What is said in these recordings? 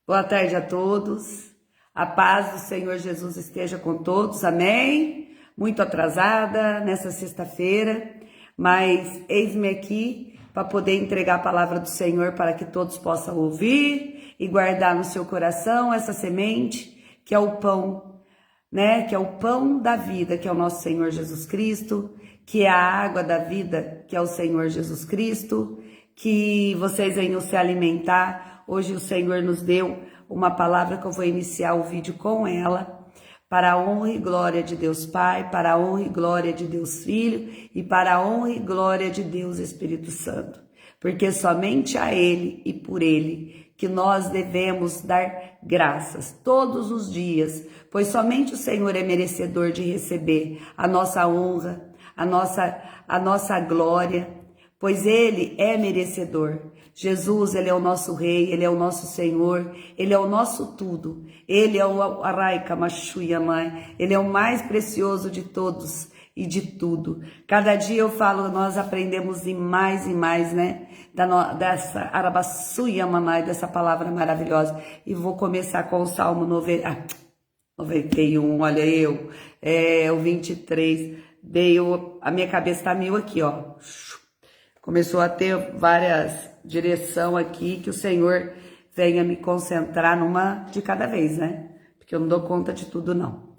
Boa tarde a todos. A paz do Senhor Jesus esteja com todos. Amém. Muito atrasada nessa sexta-feira, mas eis-me aqui para poder entregar a palavra do Senhor para que todos possam ouvir e guardar no seu coração essa semente que é o pão, né? Que é o pão da vida, que é o nosso Senhor Jesus Cristo, que é a água da vida, que é o Senhor Jesus Cristo, que vocês venham se alimentar. Hoje o Senhor nos deu uma palavra que eu vou iniciar o vídeo com ela, para a honra e glória de Deus Pai, para a honra e glória de Deus Filho e para a honra e glória de Deus Espírito Santo. Porque somente a Ele e por Ele que nós devemos dar graças todos os dias, pois somente o Senhor é merecedor de receber a nossa honra, a nossa glória, pois Ele é merecedor. Jesus, Ele é o nosso Rei, Ele é o nosso Senhor, Ele é o nosso tudo. Ele é o Araika Mashuia Mãe, Ele é o mais precioso de todos e de tudo. Cada dia eu falo, nós aprendemos e mais, né? Dessa Arabassuia Mamai, dessa palavra maravilhosa. E vou começar com o Salmo 91, olha eu, o 23. A minha cabeça tá meio aqui, ó. Começou a ter várias direção aqui, que o Senhor venha me concentrar numa de cada vez, né? Porque eu não dou conta de tudo, não.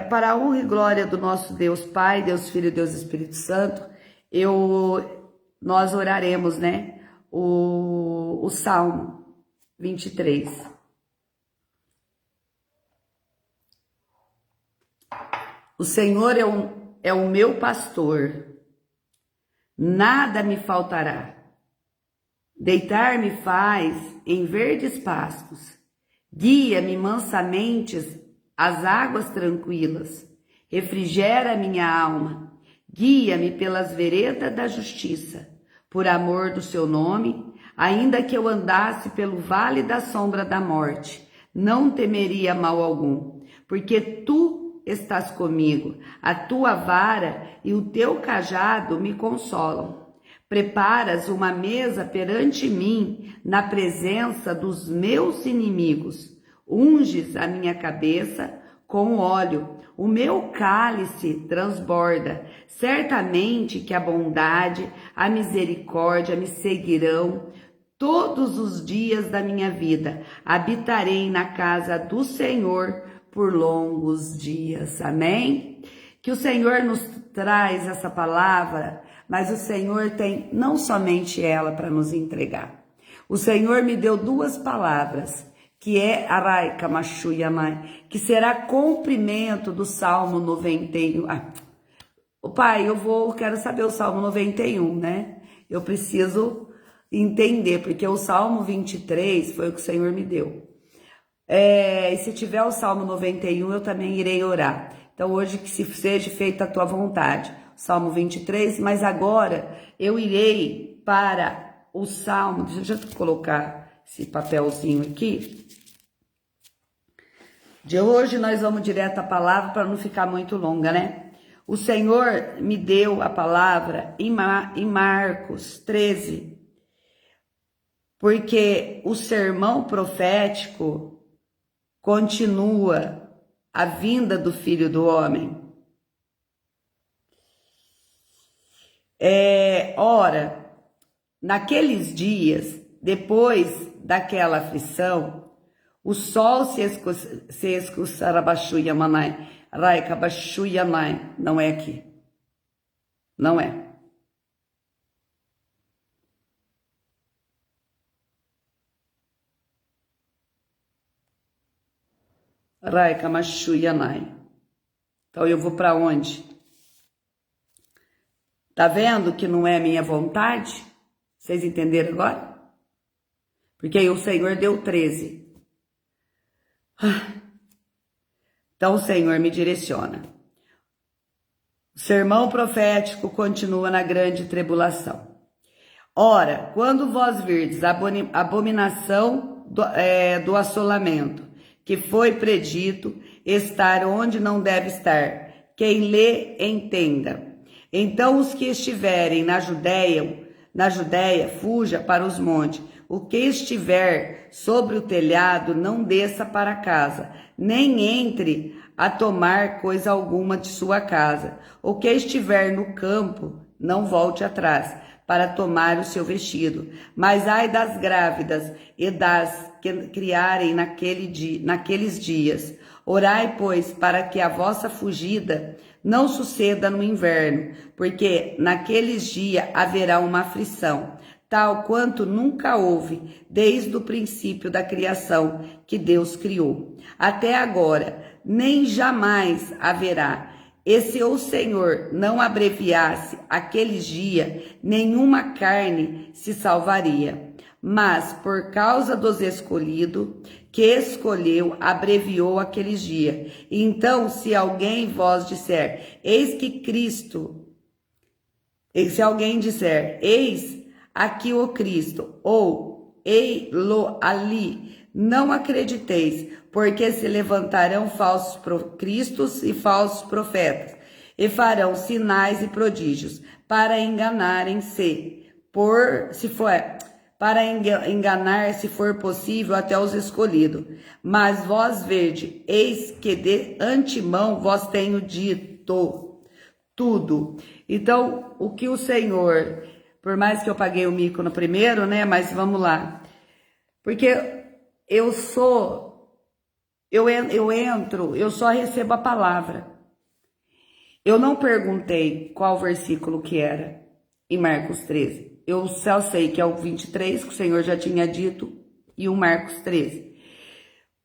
Para a honra e glória do nosso Deus Pai, Deus Filho e Deus Espírito Santo, nós oraremos, né? O Salmo 23. O Senhor é o meu pastor, nada me faltará. Deitar-me faz em verdes pastos, guia-me mansamente às águas tranquilas, refrigera minha alma, guia-me pelas veredas da justiça, por amor do seu nome. Ainda que eu andasse pelo vale da sombra da morte, não temeria mal algum, porque tu estás comigo, a tua vara e o teu cajado me consolam. Preparas uma mesa perante mim, na presença dos meus inimigos. Unges a minha cabeça com óleo, o meu cálice transborda. Certamente que a bondade, a misericórdia me seguirão todos os dias da minha vida. Habitarei na casa do Senhor por longos dias. Amém? Que o Senhor nos traz essa palavra, mas o Senhor tem não somente ela para nos entregar. O Senhor me deu duas palavras, que é Araika Mashuia Mãe, que será cumprimento do Salmo 91. Pai, quero saber o Salmo 91, né? Eu preciso entender, porque o Salmo 23 foi o que o Senhor me deu. E se tiver o Salmo 91, eu também irei orar. Então hoje que se seja feita a tua vontade. Salmo 23, mas agora eu irei para o Salmo, deixa eu colocar esse papelzinho aqui. De hoje nós vamos direto à palavra para não ficar muito longa, né? O Senhor me deu a palavra em Marcos 13, porque o sermão profético continua a vinda do Filho do Homem. Ora, naqueles dias, depois daquela aflição, o sol se escussarabaxuia manai, raicabaxuia manai, não é aqui, não é. Raicabaxuia manai. Então eu vou para onde? Tá vendo que não é minha vontade? Vocês entenderam agora? Porque aí o Senhor deu 13. Então o Senhor me direciona. O sermão profético continua na grande tribulação. Ora, quando vós virdes a abominação do assolamento, que foi predito estar onde não deve estar, quem lê entenda. Então os que estiverem na Judéia fuja para os montes. o que estiver sobre o telhado não desça para casa, nem entre a tomar coisa alguma de sua casa. O que estiver no campo não volte atrás para tomar o seu vestido. Mas ai das grávidas e das que criarem naqueles dias. Orai, pois, para que a vossa fugida não suceda no inverno, porque naqueles dias haverá uma aflição, tal quanto nunca houve, desde o princípio da criação que Deus criou. Até agora, nem jamais haverá. E se o Senhor não abreviasse aqueles dias, nenhuma carne se salvaria. Mas, por causa dos escolhidos, que escolheu, abreviou aqueles dias. Então, se alguém vos disser, eis que Cristo, e se alguém disser, eis aqui o Cristo, ou ei-lo ali, não acrediteis, porque se levantarão falsos cristos e falsos profetas, e farão sinais e prodígios, para enganarem-se, para enganar, se for possível, até os escolhidos. Mas vós vede, eis que de antemão vos tenho dito tudo. Então, o que o Senhor, por mais que eu paguei o mico no primeiro, né? Mas vamos lá. Porque eu entro, eu só recebo a palavra. Eu não perguntei qual versículo que era em Marcos 13. Eu só sei que é o 23, que o Senhor já tinha dito, e o Marcos 13.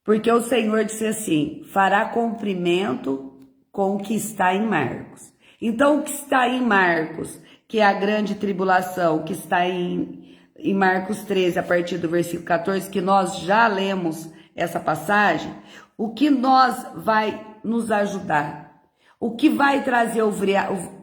Porque o Senhor disse assim, fará cumprimento com o que está em Marcos. Então, o que está em Marcos, que é a grande tribulação, que está em Marcos 13, a partir do versículo 14, que nós já lemos essa passagem, o que vai nos ajudar? O que vai trazer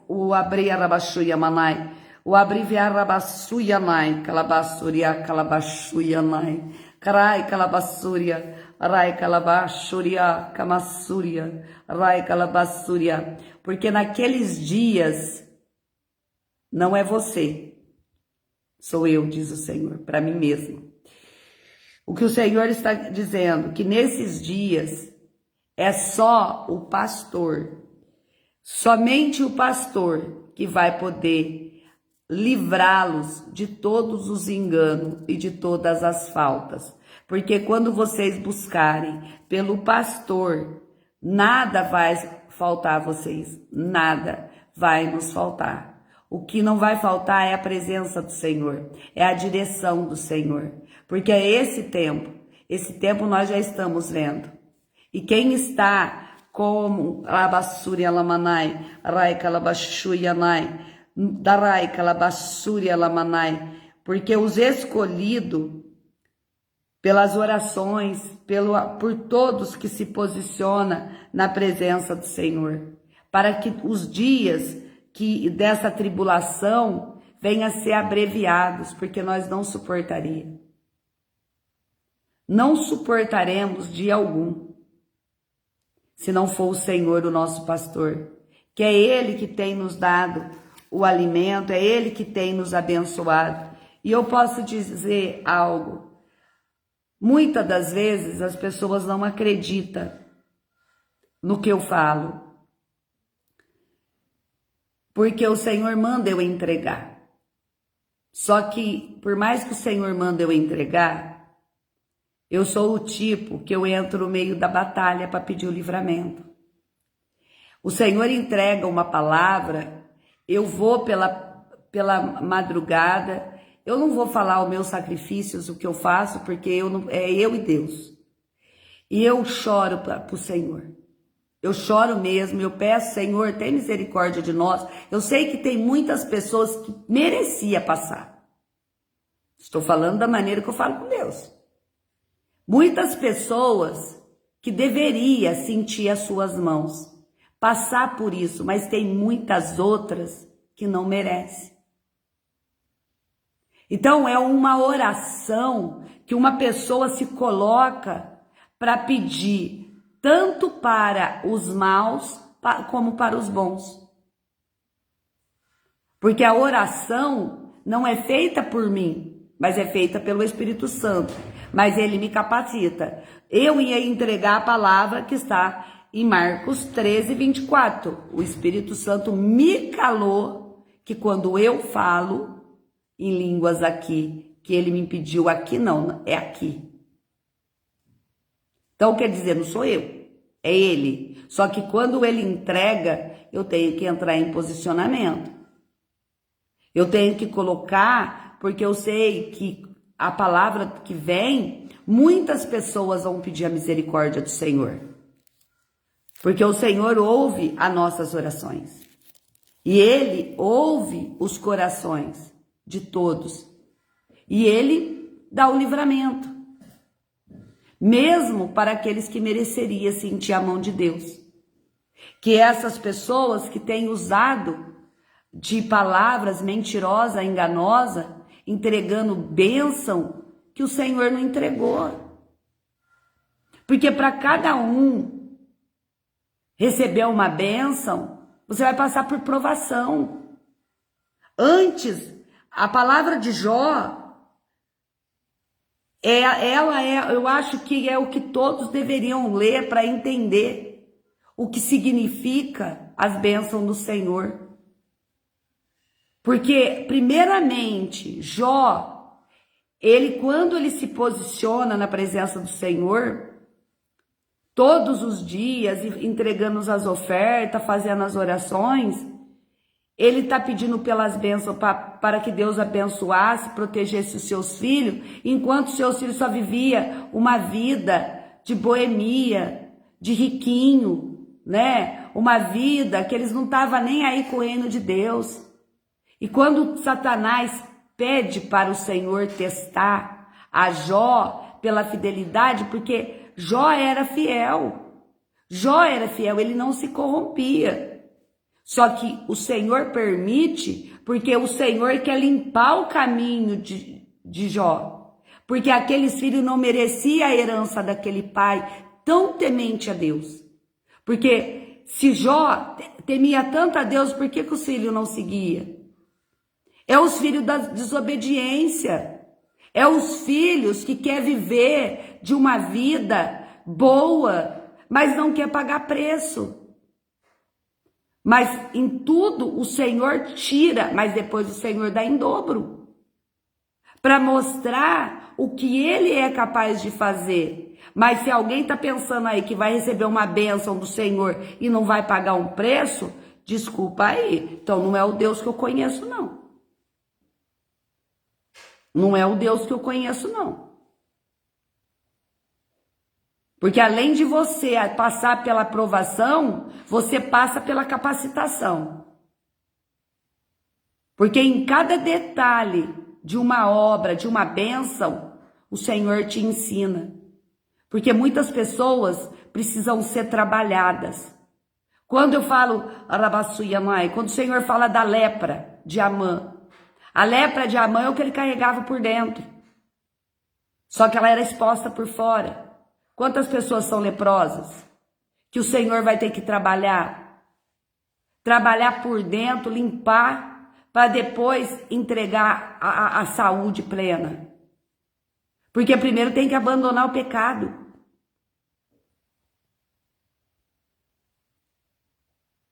o abrir Rabaxuia Manai? O abreviar Rabassuia Nai, Calabassuria, Calabassuia Nai, Carai Calabassuria, Rai Calabassuria, Camassuria, Rai Calabassuria. Porque naqueles dias não é você, sou eu, diz o Senhor, para mim mesmo. O que o Senhor está dizendo, que nesses dias é só o pastor, somente o pastor que vai poder livrá-los de todos os enganos e de todas as faltas. Porque quando vocês buscarem pelo pastor, nada vai faltar a vocês, nada vai nos faltar. O que não vai faltar é a presença do Senhor, é a direção do Senhor. Porque é esse tempo nós já estamos vendo. E quem está como Labassuri Alamanai, Rai Calabashuyanai, Darai Calabasuri Alamanai, porque os escolhidos pelas orações, por todos que se posicionam na presença do Senhor, para que os dias dessa tribulação venham a ser abreviados, porque nós não suportaríamos. Não suportaremos dia algum, se não for o Senhor o nosso pastor, que é Ele que tem nos dado o alimento, é Ele que tem nos abençoado. E eu posso dizer algo, muitas das vezes as pessoas não acreditam no que eu falo, porque o Senhor manda eu entregar. Só que, por mais que o Senhor manda eu entregar, eu sou o tipo que eu entro no meio da batalha para pedir o livramento. O Senhor entrega uma palavra, eu vou pela madrugada, eu não vou falar os meus sacrifícios, o que eu faço, porque é eu e Deus. E eu choro para o Senhor. Eu choro mesmo, eu peço, Senhor, tem misericórdia de nós. Eu sei que tem muitas pessoas que merecia passar. Estou falando da maneira que eu falo com Deus. Muitas pessoas que deveria sentir as suas mãos, passar por isso, mas tem muitas outras que não merecem. Então é uma oração que uma pessoa se coloca para pedir tanto para os maus como para os bons. Porque a oração não é feita por mim, mas é feita pelo Espírito Santo. Mas ele me capacita. Eu ia entregar a palavra que está em Marcos 13, 24. O Espírito Santo me calou que quando eu falo em línguas aqui, que ele me pediu aqui, não, é aqui. Então quer dizer, não sou eu, é ele. Só que quando ele entrega, eu tenho que entrar em posicionamento. Eu tenho que colocar, porque eu sei que a palavra que vem, muitas pessoas vão pedir a misericórdia do Senhor. Porque o Senhor ouve as nossas orações. E Ele ouve os corações de todos. E Ele dá o livramento. Mesmo para aqueles que mereceriam sentir a mão de Deus. Que essas pessoas que têm usado de palavras mentirosas, enganosas, entregando bênção que o Senhor não entregou. Porque para cada um receber uma bênção, você vai passar por provação. Antes, a palavra de Jó, eu acho que é o que todos deveriam ler para entender o que significa as bênçãos do Senhor. Porque, primeiramente, Jó, quando ele se posiciona na presença do Senhor, todos os dias, entregando as ofertas, fazendo as orações, ele está pedindo pelas bênçãos para que Deus abençoasse, protegesse os seus filhos, enquanto os seus filhos só viviam uma vida de boemia, de riquinho, né? Uma vida que eles não estavam nem aí com o reino de Deus. E quando Satanás pede para o Senhor testar a Jó pela fidelidade, porque Jó era fiel. Jó era fiel, ele não se corrompia. Só que o Senhor permite, porque o Senhor quer limpar o caminho de Jó. Porque aqueles filhos não mereciam a herança daquele pai tão temente a Deus. Porque se Jó temia tanto a Deus, por que os filhos não seguiam? É os filhos da desobediência. É os filhos que quer viver de uma vida boa, mas não quer pagar preço. Mas em tudo o Senhor tira, mas depois o Senhor dá em dobro. Para mostrar o que Ele é capaz de fazer. Mas se alguém está pensando aí que vai receber uma bênção do Senhor e não vai pagar um preço, desculpa aí. Então não é o Deus que eu conheço, não. Não é o Deus que eu conheço, não. Porque além de você passar pela aprovação, você passa pela capacitação. Porque em cada detalhe de uma obra, de uma bênção, o Senhor te ensina. Porque muitas pessoas precisam ser trabalhadas. Quando eu falo, quando o Senhor fala da lepra de Amã, a lepra de Amã é o que ele carregava por dentro. Só que ela era exposta por fora. Quantas pessoas são leprosas? Que o Senhor vai ter que trabalhar. Trabalhar por dentro, limpar, para depois entregar a saúde plena. Porque primeiro tem que abandonar o pecado.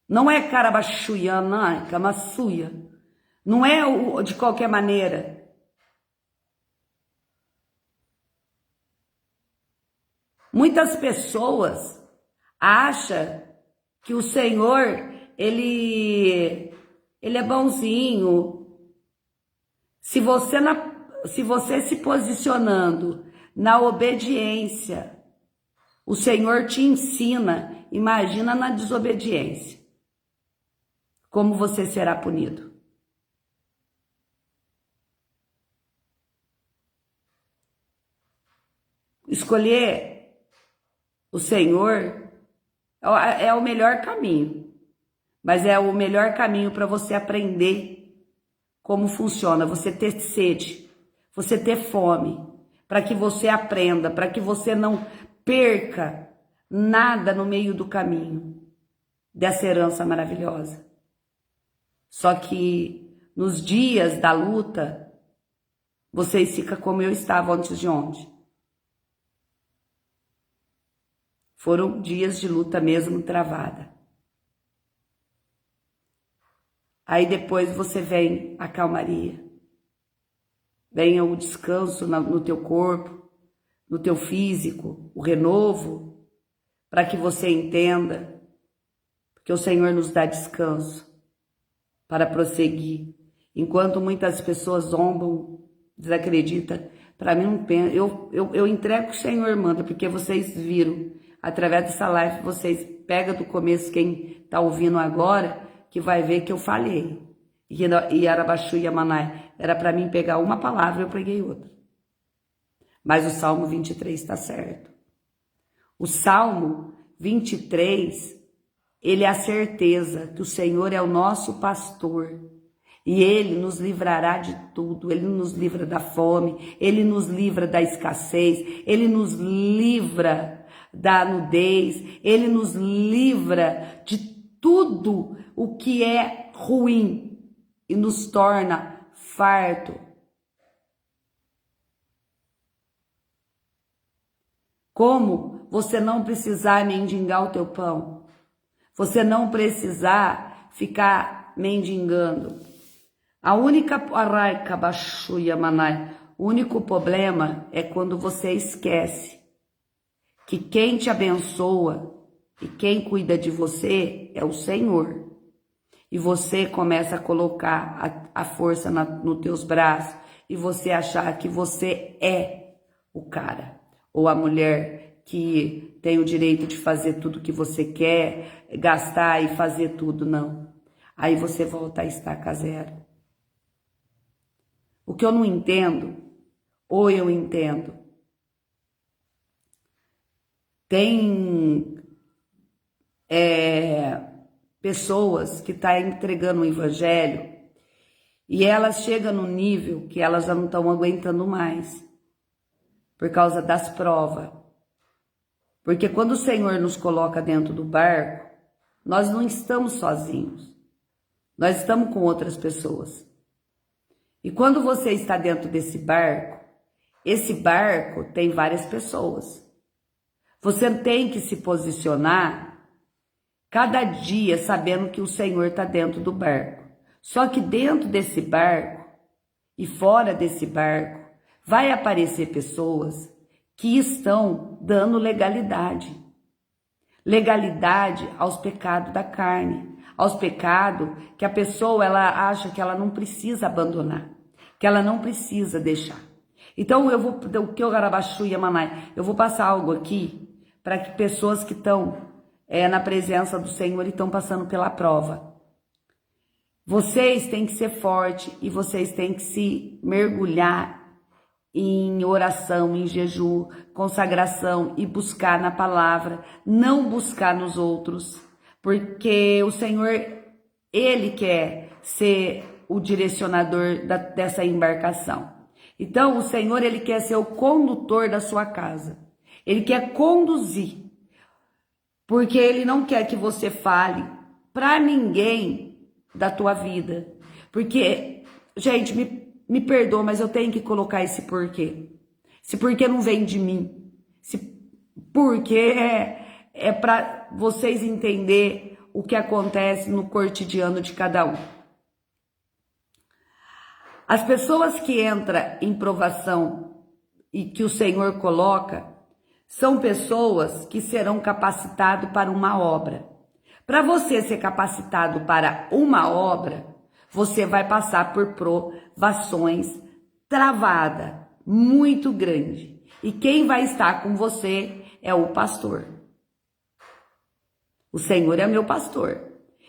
Não é carabachuia, não é camassuia. Não é de qualquer maneira. Muitas pessoas acham que o Senhor, ele é bonzinho. Se você se posicionando na obediência, o Senhor te ensina, imagina na desobediência. Como você será punido. Escolher o Senhor é o melhor caminho, mas é o melhor caminho para você aprender como funciona, você ter sede, você ter fome, para que você aprenda, para que você não perca nada no meio do caminho dessa herança maravilhosa. Só que nos dias da luta, vocês ficam como eu estava antes de ontem. Foram dias de luta mesmo travada. Aí depois você vem a calmaria. Venha o descanso no teu corpo, no teu físico, o renovo, para que você entenda que o Senhor nos dá descanso para prosseguir. Enquanto muitas pessoas zombam, desacreditam, para mim não pensa. Eu entrego o que o Senhor manda, porque vocês viram, através dessa live, vocês pegam do começo, quem está ouvindo agora, que vai ver que eu falhei. E Arabaxu e Amanai, era para mim pegar uma palavra, eu peguei outra. Mas o Salmo 23 está certo. O Salmo 23, ele é a certeza que o Senhor é o nosso pastor. E Ele nos livrará de tudo. Ele nos livra da fome, Ele nos livra da escassez, Ele nos livra da nudez, Ele nos livra de tudo o que é ruim e nos torna farto. Como você não precisar mendigar o teu pão, você não precisar ficar mendigando. O único problema é quando você esquece que quem te abençoa e quem cuida de você é o Senhor. E você começa a colocar a força nos teus braços e você achar que você é o cara ou a mulher que tem o direito de fazer tudo que você quer, gastar e fazer tudo, não. Aí você volta a estaca zero. O que eu não entendo, ou eu entendo, tem pessoas que estão entregando o evangelho e elas chegam no nível que elas já não estão aguentando mais, por causa das provas. Porque quando o Senhor nos coloca dentro do barco, nós não estamos sozinhos, nós estamos com outras pessoas. E quando você está dentro desse barco, esse barco tem várias pessoas. Você tem que se posicionar cada dia sabendo que o Senhor está dentro do barco. Só que dentro desse barco e fora desse barco vai aparecer pessoas que estão dando legalidade. Legalidade aos pecados da carne, aos pecados que a pessoa ela acha que ela não precisa abandonar, que ela não precisa deixar. Então eu vou, o que eu Garabaxu e Amanai, eu vou passar algo aqui para que pessoas que estão na presença do Senhor e estão passando pela prova. Vocês têm que ser fortes e vocês têm que se mergulhar em oração, em jejum, consagração e buscar na palavra, não buscar nos outros, porque o Senhor, Ele quer ser o direcionador dessa embarcação. Então o Senhor, Ele quer ser o condutor da sua casa, Ele quer conduzir, porque Ele não quer que você fale para ninguém da tua vida, porque, gente, me perdoa, mas eu tenho que colocar esse porquê. Esse porquê não vem de mim. Esse porquê é para vocês entenderem o que acontece no cotidiano de cada um. As pessoas que entram em provação e que o Senhor coloca são pessoas que serão capacitadas para uma obra. Para você ser capacitado para uma obra, você vai passar por provações travadas, muito grande. E quem vai estar com você é o pastor. O Senhor é meu pastor.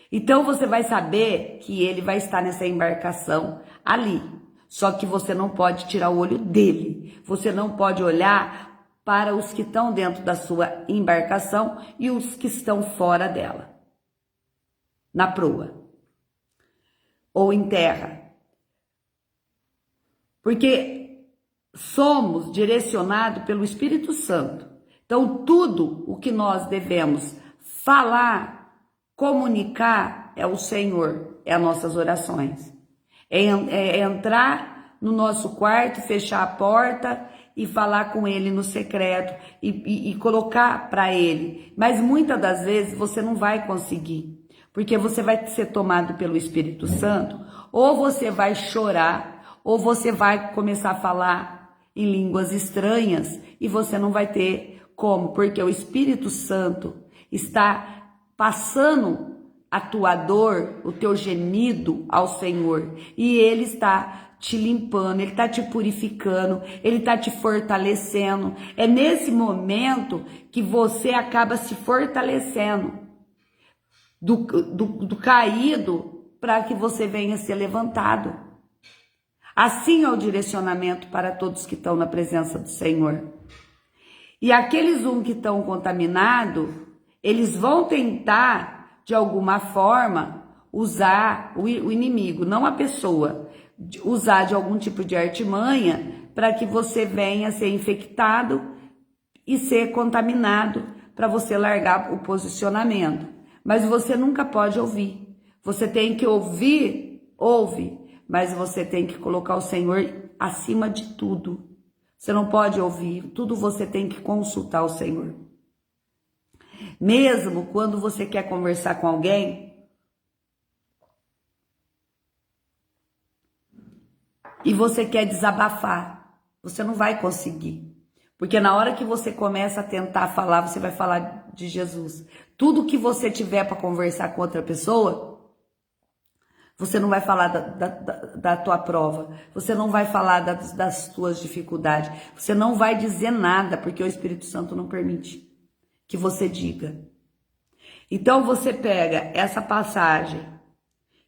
Então você vai saber que Ele vai estar nessa embarcação ali. Só que você não pode tirar o olho dele. Você não pode olhar para os que estão dentro da sua embarcação e os que estão fora dela. Na proa. Ou em terra. Porque somos direcionados pelo Espírito Santo. Então, tudo o que nós devemos falar, comunicar, é o Senhor, é as nossas orações. É entrar no nosso quarto, fechar a porta e falar com ele no secreto e colocar para ele. Mas muitas das vezes você não vai conseguir, porque você vai ser tomado pelo Espírito Santo, ou você vai chorar, ou você vai começar a falar em línguas estranhas e você não vai ter como, porque o Espírito Santo está passando a tua dor, o teu gemido ao Senhor, e Ele está te limpando, Ele está te purificando, Ele está te fortalecendo. É nesse momento que você acaba se fortalecendo do caído para que você venha ser levantado. Assim é o direcionamento para todos que estão na presença do Senhor. E aqueles que estão contaminados, eles vão tentar, de alguma forma, usar o inimigo, não a pessoa, usar de algum tipo de artimanha para que você venha ser infectado e ser contaminado, para você largar o posicionamento. Mas você nunca pode ouvir. Você tem que ouvir, ouve, mas você tem que colocar o Senhor acima de tudo. Você não pode ouvir, tudo você tem que consultar o Senhor. Mesmo quando você quer conversar com alguém e você quer desabafar, você não vai conseguir. Porque na hora que você começa a tentar falar, você vai falar de Jesus. Tudo que você tiver para conversar com outra pessoa, você não vai falar da tua prova, você não vai falar das tuas dificuldades, você não vai dizer nada, porque o Espírito Santo não permite que você diga. Então você pega essa passagem,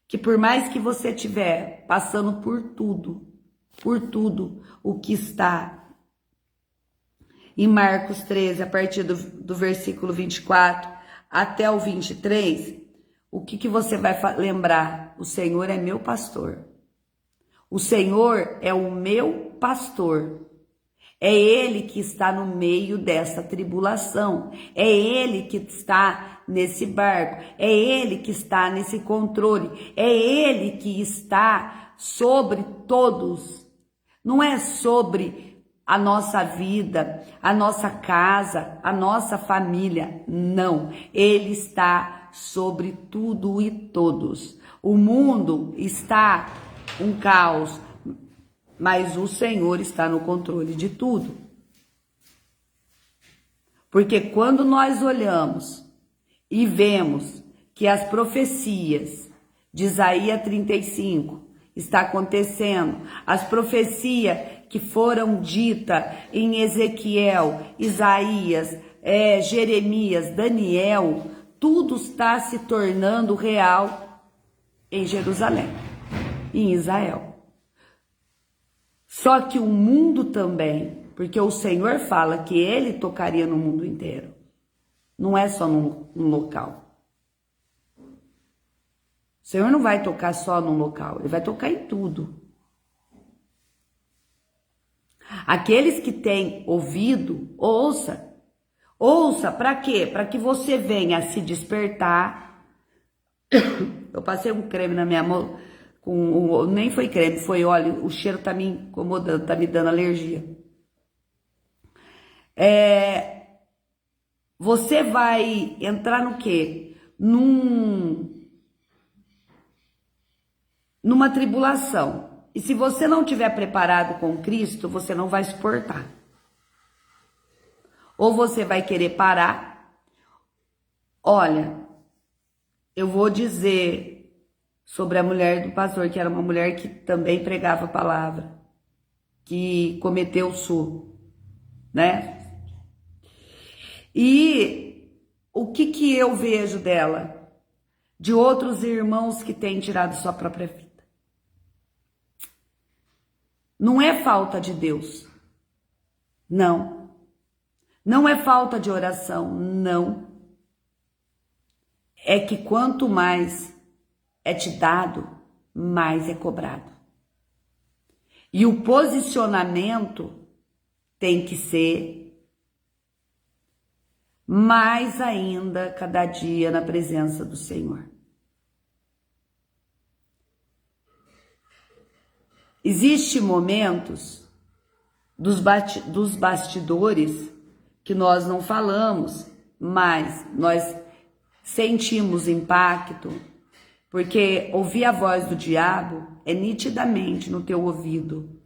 que por mais que você estiver passando por tudo o que está em Marcos 13, a partir do versículo 24 até o 23, o que você vai lembrar? O Senhor é meu pastor. O Senhor é o meu pastor. É Ele que está no meio dessa tribulação. É Ele que está nesse barco. É Ele que está nesse controle. É Ele que está sobre todos. Não é sobre a nossa vida, a nossa casa, a nossa família. Não. Ele está sobre tudo e todos. O mundo está um caos, mas o Senhor está no controle de tudo. Porque quando nós olhamos e vemos que as profecias de Isaías 35 está acontecendo, as profecias que foram ditas em Ezequiel, Isaías, Jeremias, Daniel, tudo está se tornando real em Jerusalém, em Israel. Só que o mundo também, porque o Senhor fala que Ele tocaria no mundo inteiro. Não é só num local. O Senhor não vai tocar só num local, Ele vai tocar em tudo. Aqueles que têm ouvido, ouça. Ouça, para quê? Para que você venha se despertar. Eu passei um creme na minha mão, nem foi creme, foi óleo. O cheiro tá me incomodando, tá me dando alergia. Você vai entrar no quê? Numa tribulação. E se você não estiver preparado com Cristo, você não vai suportar. Ou você vai querer parar. Olha, eu vou dizer sobre a mulher do pastor, que era uma mulher que também pregava a palavra, que cometeu sul, né? E o que eu vejo dela? De outros irmãos que têm tirado sua própria vida. Não é falta de Deus. Não. Não é falta de oração, não. É que quanto mais é te dado, mais é cobrado. E o posicionamento tem que ser mais ainda cada dia na presença do Senhor. Existem momentos dos bastidores que nós não falamos, mas nós sentimos impacto, porque ouvir a voz do diabo é nitidamente no teu ouvido.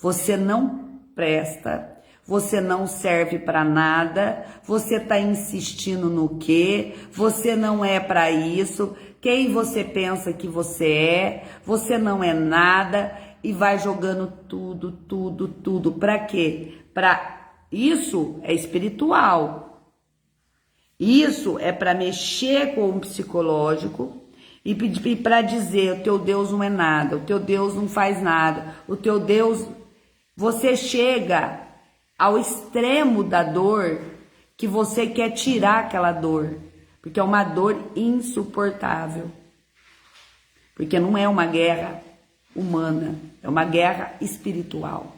Você não presta, você não serve para nada, você está insistindo no quê? Você não é para isso, quem você pensa que você não é nada, e vai jogando tudo. Para quê? Isso é espiritual. Isso é para mexer com o psicológico e para dizer: o teu Deus não é nada, o teu Deus não faz nada, o teu Deus... Você chega ao extremo da dor que você quer tirar aquela dor, porque é uma dor insuportável. Porque não é uma guerra humana, é uma guerra espiritual.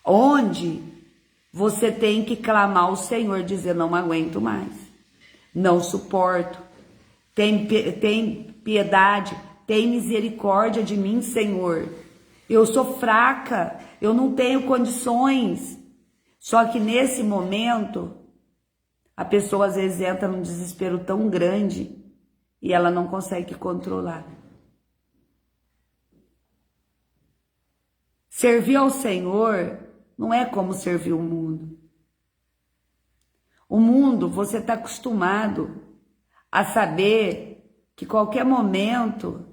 Onde você tem que clamar ao Senhor, dizer: não aguento mais, não suporto, tem piedade, tem misericórdia de mim, Senhor. Eu sou fraca, eu não tenho condições. Só que nesse momento, a pessoa às vezes entra num desespero tão grande e ela não consegue controlar. Servir ao Senhor não é como servir o mundo. O mundo, você está acostumado a saber que qualquer momento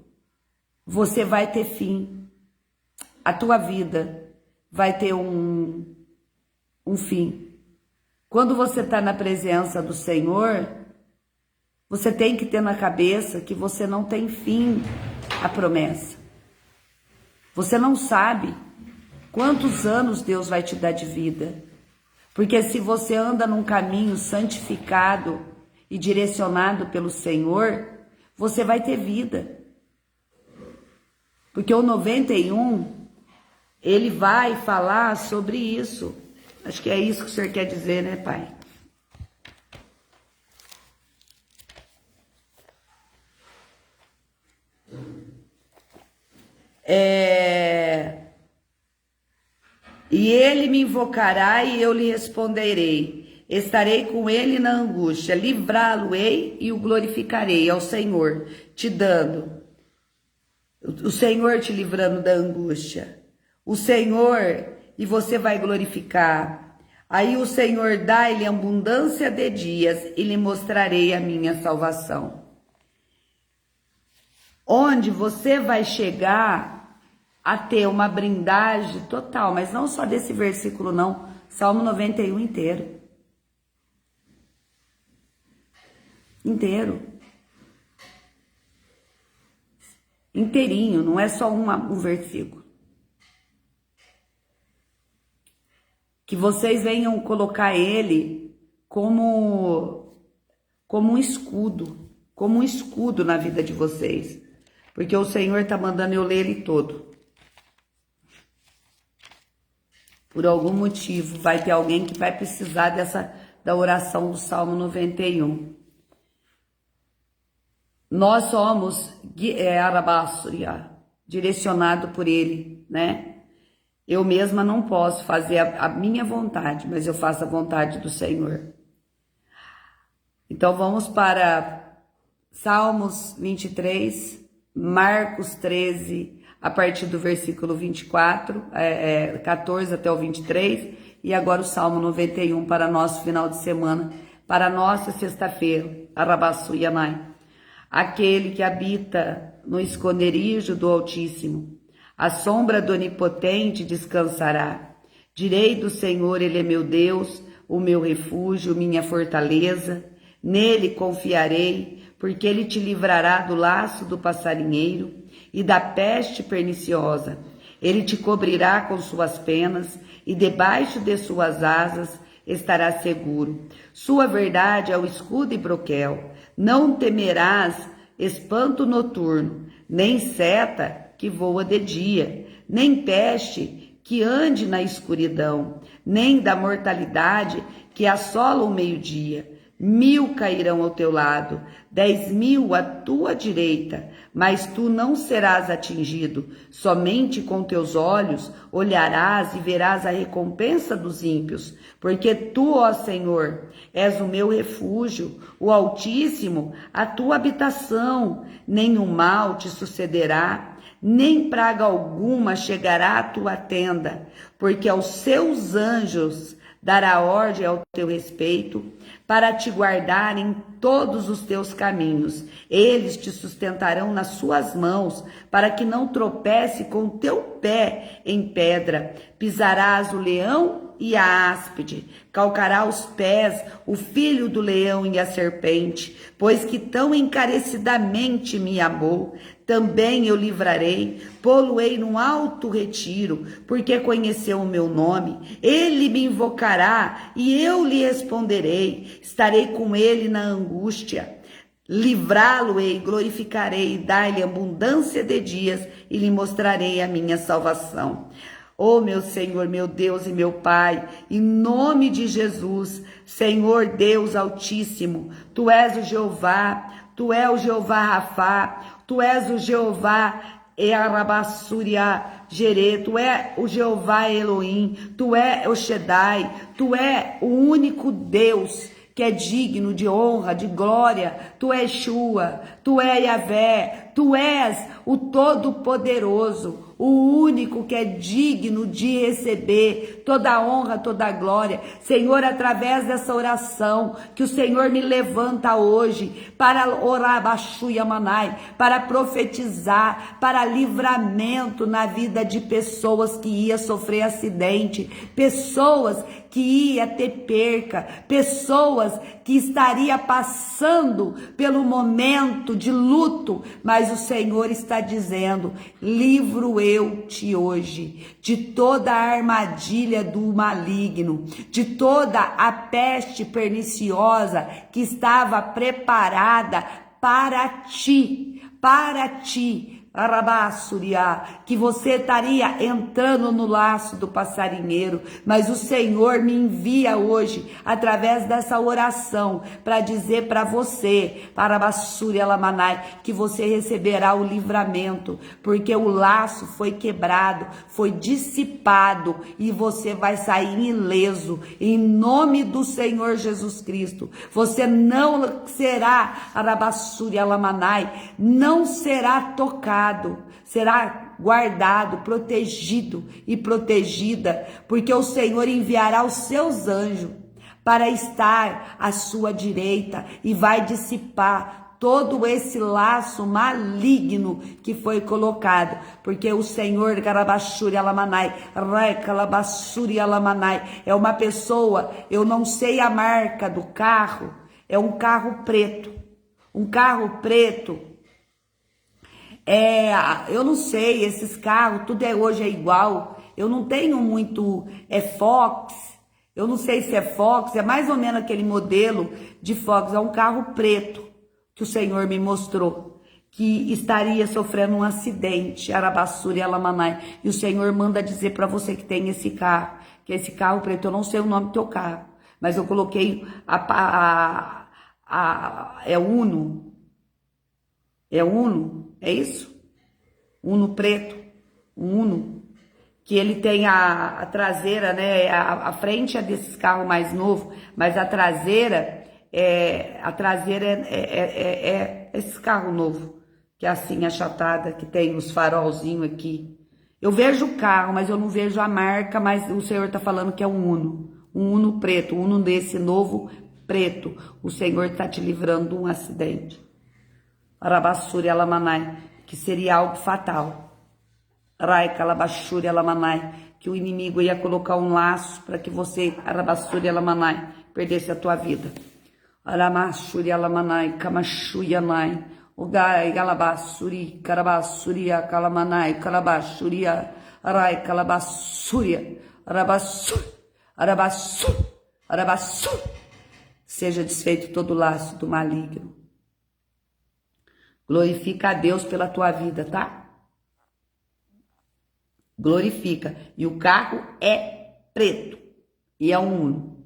você vai ter fim. A tua vida vai ter um fim. Quando você está na presença do Senhor, você tem que ter na cabeça que você não tem fim a promessa. Você não sabe quantos anos Deus vai te dar de vida. Porque se você anda num caminho santificado e direcionado pelo Senhor, você vai ter vida. Porque o 91, ele vai falar sobre isso. Acho que é isso que o Senhor quer dizer, né, Pai? E ele me invocará e eu lhe responderei. Estarei com ele na angústia, livrá-lo-ei e o glorificarei ao Senhor, te dando. O Senhor te livrando da angústia. O Senhor, e você vai glorificar. Aí o Senhor dá-lhe abundância de dias e lhe mostrarei a minha salvação. Onde você vai chegar a ter uma brindagem total, mas não só desse versículo não, Salmo 91 inteiro. Inteiro. Inteirinho, não é só um versículo. Que vocês venham colocar ele como um escudo na vida de vocês. Porque o Senhor está mandando eu ler ele todo. Por algum motivo, vai ter alguém que vai precisar da oração do Salmo 91. Nós somos direcionado por ele, né? Eu mesma não posso fazer a minha vontade, mas eu faço a vontade do Senhor. Então vamos para Salmos 23, Marcos 13, a partir do versículo 24, 14 até o 23, e agora o Salmo 91 para nosso final de semana, para nossa sexta-feira, Arabaçu Yamai. Aquele que habita no esconderijo do Altíssimo, a sombra do Onipotente descansará. Direi do Senhor, ele é meu Deus, o meu refúgio, minha fortaleza. Nele confiarei, porque ele te livrará do laço do passarinheiro e da peste perniciosa. Ele te cobrirá com suas penas e debaixo de suas asas estará seguro. Sua verdade é o escudo e broquel. Não temerás espanto noturno, nem seta que voa de dia, nem peste que ande na escuridão, nem da mortalidade que assola o meio-dia. 1000 cairão ao teu lado, 10.000 à tua direita, mas tu não serás atingido. Somente com teus olhos olharás e verás a recompensa dos ímpios, porque tu, ó Senhor, és o meu refúgio, o Altíssimo, a tua habitação. Nenhum mal te sucederá, nem praga alguma chegará à tua tenda, porque aos seus anjos dará ordem ao teu respeito, para te guardar em todos os teus caminhos. Eles te sustentarão nas suas mãos, para que não tropece com teu pé em pedra. Pisarás o leão e a áspide, calcará os pés o filho do leão e a serpente, pois que tão encarecidamente me amou. Também eu livrarei, pô-lo-ei num alto retiro, porque conheceu o meu nome. Ele me invocará e eu lhe responderei. Estarei com ele na angústia. Livrá-lo-ei, glorificarei, dar-lhe abundância de dias e lhe mostrarei a minha salvação. Oh, meu Senhor, meu Deus e meu Pai, em nome de Jesus, Senhor Deus Altíssimo, Tu és o Jeová, Tu és o Jeová Rafá, Tu és o Jeová Earabassuria Jerê, Tu é o Jeová Elohim, Tu é o Shaddai, Tu é o único Deus que é digno de honra, de glória. Tu és Yeshua, Tu és Yahvé, Tu és o Todo-Poderoso, o único que é digno de receber toda a honra, toda a glória. Senhor, através dessa oração que o Senhor me levanta hoje para orar, Bashuyamanai, para profetizar, para livramento na vida de pessoas que ia sofrer acidente, pessoas que ia ter perca, pessoas que estaria passando pelo momento de luto, mas o Senhor está dizendo: livro eu-te hoje de toda a armadilha do maligno, de toda a peste perniciosa que estava preparada para ti, Arabassuria, que você estaria entrando no laço do passarinheiro, mas o Senhor me envia hoje, através dessa oração, para dizer para você, Arabassuria Lamanai, que você receberá o livramento, porque o laço foi quebrado, foi dissipado, e você vai sair ileso, em nome do Senhor Jesus Cristo. Você não será, Arabassuria Lamanai, não será tocado, será guardado, protegido e protegida, porque o Senhor enviará os seus anjos para estar à sua direita e vai dissipar todo esse laço maligno que foi colocado, porque o Senhor Garabashuri Alamanai, Rekalabashuri Alamanai, é uma pessoa, eu não sei a marca do carro, é um carro preto, eu não sei, esses carros, tudo hoje é igual, eu não tenho muito, Fox, eu não sei se é Fox, é mais ou menos aquele modelo de Fox, é um carro preto, que o Senhor me mostrou, que estaria sofrendo um acidente, Arabassuri Alamanai, e o Senhor manda dizer para você que tem esse carro, que esse carro preto, eu não sei o nome do teu carro, mas eu coloquei é Uno, é isso? Uno preto, Uno, que ele tem a traseira, né? A frente é desses carros mais novos, mas a traseira é esse carro novo, que é assim, achatada, que tem os farolzinhos aqui. Eu vejo o carro, mas eu não vejo a marca, mas o Senhor tá falando que é um Uno preto, um Uno desse novo preto. O Senhor tá te livrando de um acidente. Arabassuri Alamanai, que seria algo fatal. Rai Kalabashuri Alamanai, que o inimigo ia colocar um laço para que você, Arabassuri Alamanai, perdesse a tua vida. Aramashuri Alamanai, Kamashuyanai, Ugai Galabassuri, Karabassuria, Kalamanai, Kalabashuria, Rai Kalabassuria, Arabassur. Seja desfeito todo o laço do maligno. Glorifica a Deus pela tua vida, tá? Glorifica. E o carro é preto. E é um Uno.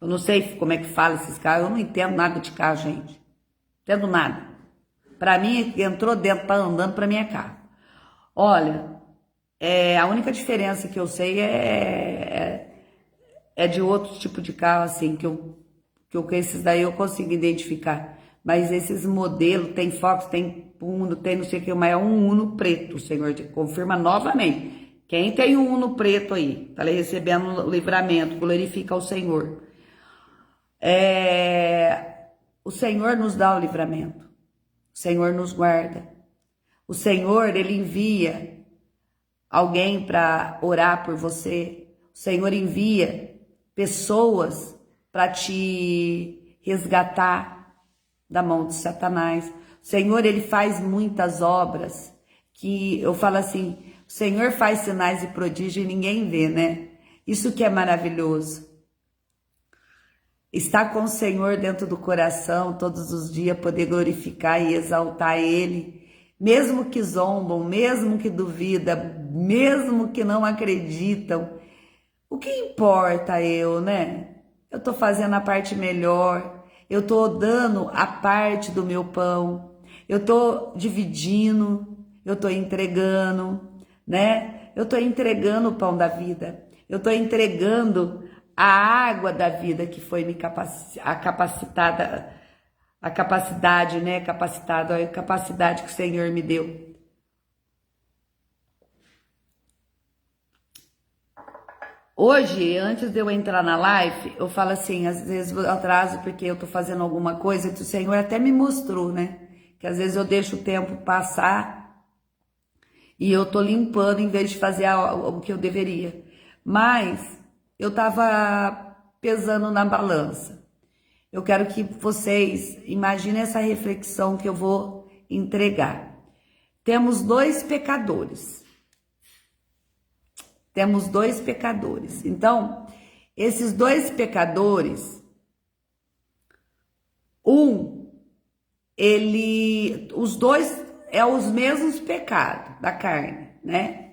Eu não sei como é que fala esses carros, eu não entendo nada de carro, gente. Não entendo nada. Para mim, entrou dentro, tá andando, para mim é carro. Olha, a única diferença que eu sei é de outro tipo de carro, assim, que eu esses daí eu consigo identificar. Mas esses modelos, tem Fox, tem Uno, tem não sei o que, mas é um Uno preto, o Senhor confirma novamente. Quem tem um Uno preto aí, tá recebendo livramento, glorifica o Senhor. O Senhor nos dá o livramento, o Senhor nos guarda. O Senhor, Ele envia alguém para orar por você. O Senhor envia pessoas para te resgatar da mão de Satanás. O Senhor, Ele faz muitas obras que eu falo assim, o Senhor faz sinais e prodígios e ninguém vê, né? Isso que é maravilhoso. Estar com o Senhor dentro do coração todos os dias, poder glorificar e exaltar Ele, mesmo que zombam, mesmo que duvidam, mesmo que não acreditam. O que importa eu, né? Eu tô fazendo a parte melhor, eu tô dando a parte do meu pão, eu tô dividindo, eu tô entregando, né? Eu tô entregando o pão da vida, eu tô entregando a água da vida que foi me capacitada, a capacidade, né? Capacitado, a capacidade que o Senhor me deu. Hoje, antes de eu entrar na live, eu falo assim, às vezes eu atraso porque eu tô fazendo alguma coisa, e o Senhor até me mostrou, né? Que às vezes eu deixo o tempo passar e eu tô limpando em vez de fazer o que eu deveria. Mas eu tava pesando na balança. Eu quero que vocês imaginem essa reflexão que eu vou entregar. Temos dois pecadores. Temos dois pecadores. Então, esses dois pecadores, os dois é os mesmos pecados da carne, né?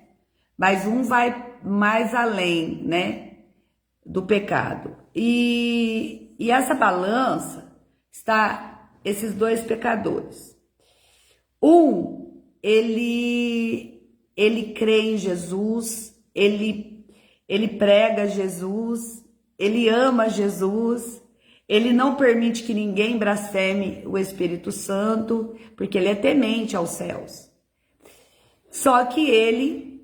Mas um vai mais além, né, do pecado. E essa balança está esses dois pecadores. Ele crê em Jesus, ele prega Jesus, ele ama Jesus, ele não permite que ninguém blasfeme o Espírito Santo, porque ele é temente aos céus. Só que ele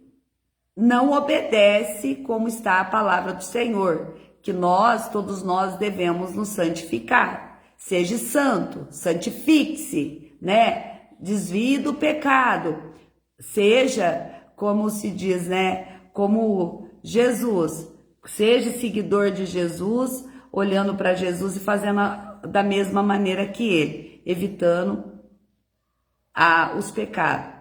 não obedece como está a palavra do Senhor, que todos nós devemos nos santificar. Seja santo, santifique-se, né? Desvie do pecado. Seja, como se diz, né? Como Jesus. Seja seguidor de Jesus, olhando para Jesus e fazendo da mesma maneira que ele, evitando os pecados.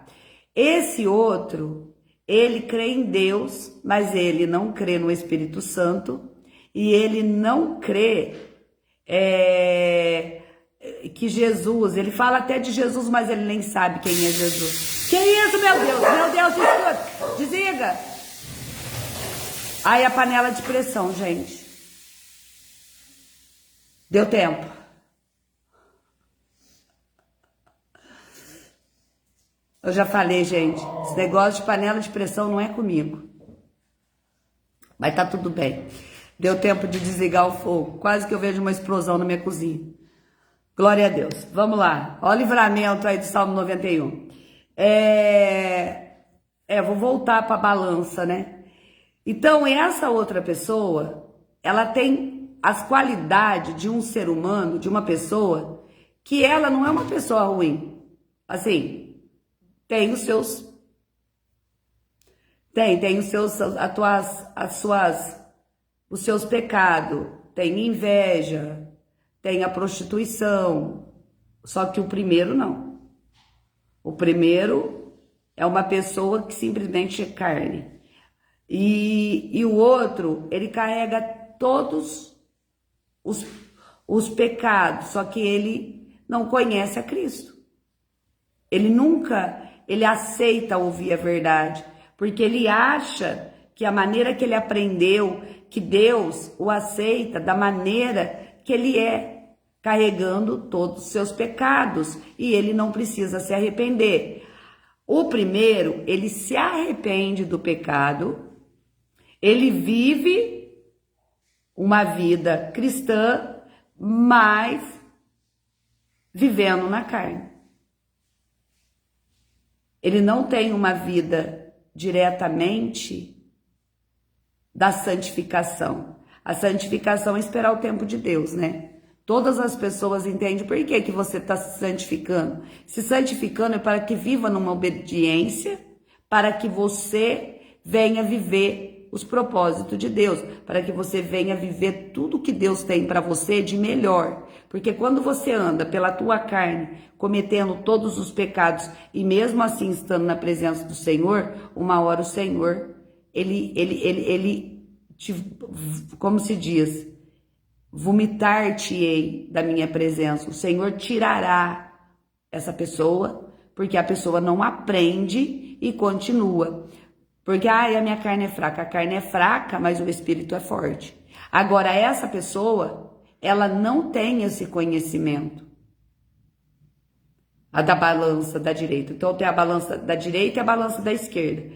Esse outro, ele crê em Deus, mas ele não crê no Espírito Santo e ele não crê que Jesus, ele fala até de Jesus, mas ele nem sabe quem é Jesus. Que isso, meu Deus, escuta, desliga. Aí a panela de pressão, gente. Deu tempo. Eu já falei, gente, esse negócio de panela de pressão não é comigo. Mas tá tudo bem. Deu tempo de desligar o fogo. Quase que eu vejo uma explosão na minha cozinha. Glória a Deus. Vamos lá. Olha o livramento aí do Salmo 91. Vou voltar para a balança, né? Então, essa outra pessoa, ela tem as qualidades de um ser humano, de uma pessoa, que ela não é uma pessoa ruim. Assim, tem os seus... Tem os seus pecados, tem inveja, tem a prostituição, só que o primeiro não. O primeiro é uma pessoa que simplesmente é carne. E o outro, ele carrega todos os pecados, só que ele não conhece a Cristo. Ele aceita ouvir a verdade, porque ele acha que a maneira que ele aprendeu, que Deus o aceita da maneira que ele é, carregando todos os seus pecados, e ele não precisa se arrepender. O primeiro, ele se arrepende do pecado, ele vive uma vida cristã, mas vivendo na carne. Ele não tem uma vida diretamente da santificação. A santificação é esperar o tempo de Deus, né? Todas as pessoas entendem por que você está se santificando. Se santificando é para que viva numa obediência, para que você venha viver os propósitos de Deus, para que você venha viver tudo que Deus tem para você de melhor. Porque quando você anda pela tua carne, cometendo todos os pecados, e mesmo assim estando na presença do Senhor, uma hora o Senhor, como se diz, vomitar-te-ei da minha presença. O Senhor tirará essa pessoa, porque a pessoa não aprende e continua. Porque, a minha carne é fraca. A carne é fraca, mas o espírito é forte. Agora, essa pessoa, ela não tem esse conhecimento. A da balança da direita. Então, tem a balança da direita e a balança da esquerda.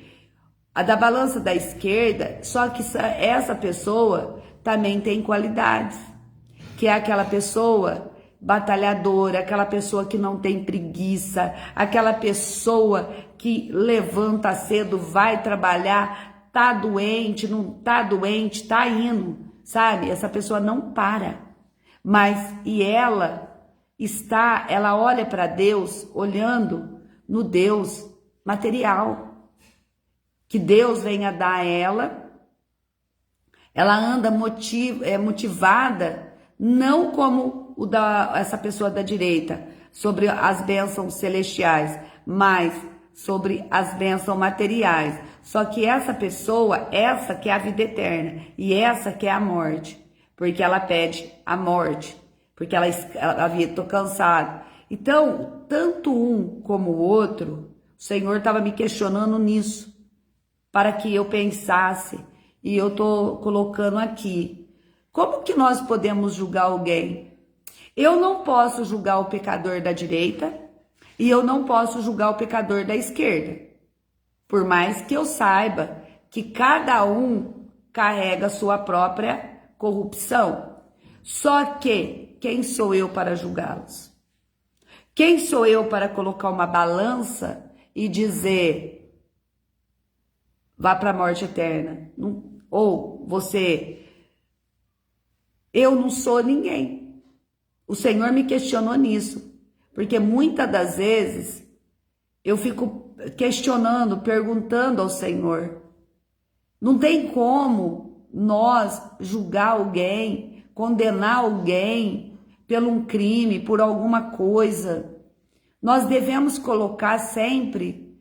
A da balança da esquerda, só que essa pessoa também tem qualidades. Que é aquela pessoa batalhadora, aquela pessoa que não tem preguiça, aquela pessoa que levanta cedo, vai trabalhar, tá doente, não tá doente, tá indo, sabe? Essa pessoa não para. Ela olha para Deus, olhando no Deus material, que Deus venha dar a ela. Ela anda motivada, não como essa pessoa da direita, sobre as bênçãos celestiais, mas sobre as bênçãos materiais. Só que essa pessoa, essa que é a vida eterna, e essa que é a morte, porque ela pede a morte, porque ela havia, tô cansado. Então, tanto um como o outro, o Senhor estava me questionando nisso, para que eu pensasse, e eu tô colocando aqui, como que nós podemos julgar alguém? Eu não posso julgar o pecador da direita e eu não posso julgar o pecador da esquerda. Por mais que eu saiba que cada um carrega sua própria corrupção. Só que quem sou eu para julgá-los? Quem sou eu para colocar uma balança e dizer vá para a morte eterna? Ou você... Eu não sou ninguém. O Senhor me questionou nisso, porque muitas das vezes eu fico questionando, perguntando ao Senhor. Não tem como nós julgar alguém, condenar alguém por um crime, por alguma coisa. Nós devemos colocar sempre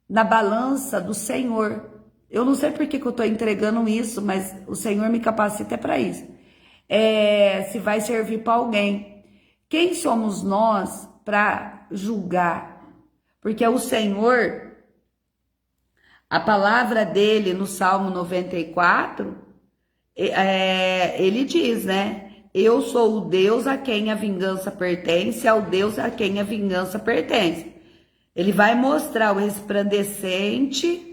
na balança do Senhor. Eu não sei por que eu estou entregando isso, mas o Senhor me capacita para isso. Se vai servir para alguém. Quem somos nós para julgar? Porque o Senhor, a palavra dele no Salmo 94, ele diz, né? Eu sou o Deus a quem a vingança pertence, ao Deus a quem a vingança pertence. Ele vai mostrar o resplandecente,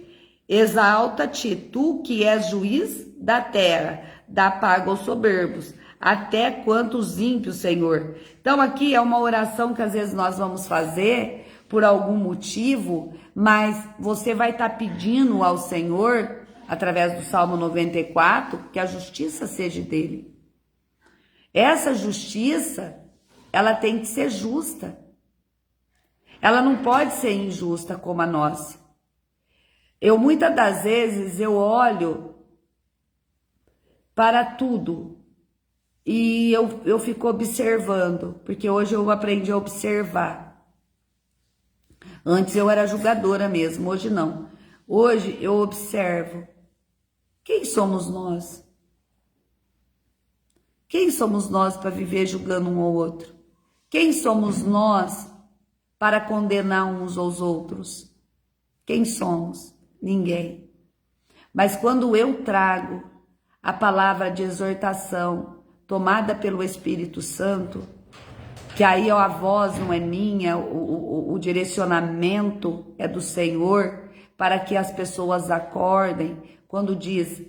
exalta-te, tu que és juiz da terra, dá paga aos soberbos, até quantos ímpios, Senhor. Então aqui é uma oração que às vezes nós vamos fazer por algum motivo, mas você vai estar pedindo ao Senhor, através do Salmo 94, que a justiça seja dele. Essa justiça, ela tem que ser justa. Ela não pode ser injusta como a nossa. Muitas das vezes, eu olho para tudo e eu fico observando, porque hoje eu aprendi a observar. Antes eu era julgadora mesmo, hoje não. Hoje eu observo. Quem somos nós? Quem somos nós para viver julgando um ao outro? Quem somos nós para condenar uns aos outros? Quem somos? Ninguém. Mas quando eu trago a palavra de exortação tomada pelo Espírito Santo, que aí a voz não é minha, o direcionamento é do Senhor, para que as pessoas acordem, quando diz,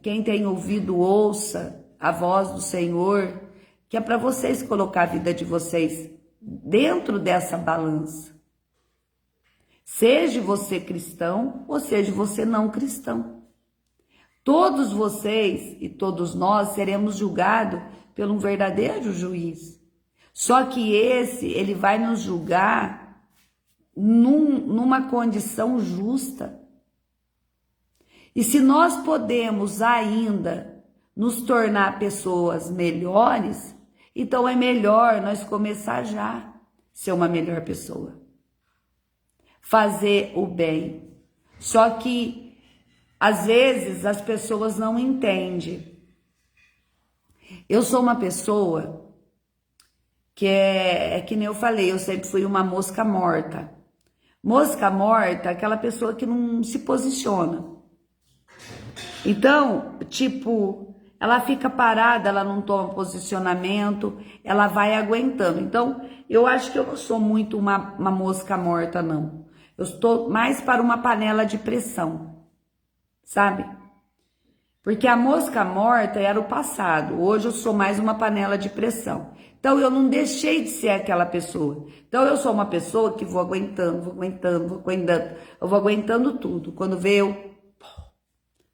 quem tem ouvido ouça a voz do Senhor, que é para vocês colocar a vida de vocês dentro dessa balança. Seja você cristão ou seja você não cristão. Todos vocês e todos nós seremos julgados por um verdadeiro juiz. Só que ele vai nos julgar numa condição justa. E se nós podemos ainda nos tornar pessoas melhores, então é melhor nós começar já a ser uma melhor pessoa. Fazer o bem. Só que, às vezes, as pessoas não entendem. Eu sou uma pessoa que é que nem eu falei, eu sempre fui uma mosca morta. Mosca morta é aquela pessoa que não se posiciona. Então, tipo, ela fica parada, ela não toma posicionamento, ela vai aguentando. Então, eu acho que eu não sou muito uma mosca morta, não. Eu estou mais para uma panela de pressão, sabe? Porque a mosca morta era o passado, hoje eu sou mais uma panela de pressão. Então, eu não deixei de ser aquela pessoa. Então, eu sou uma pessoa que vou aguentando, eu vou aguentando tudo. Quando vê eu,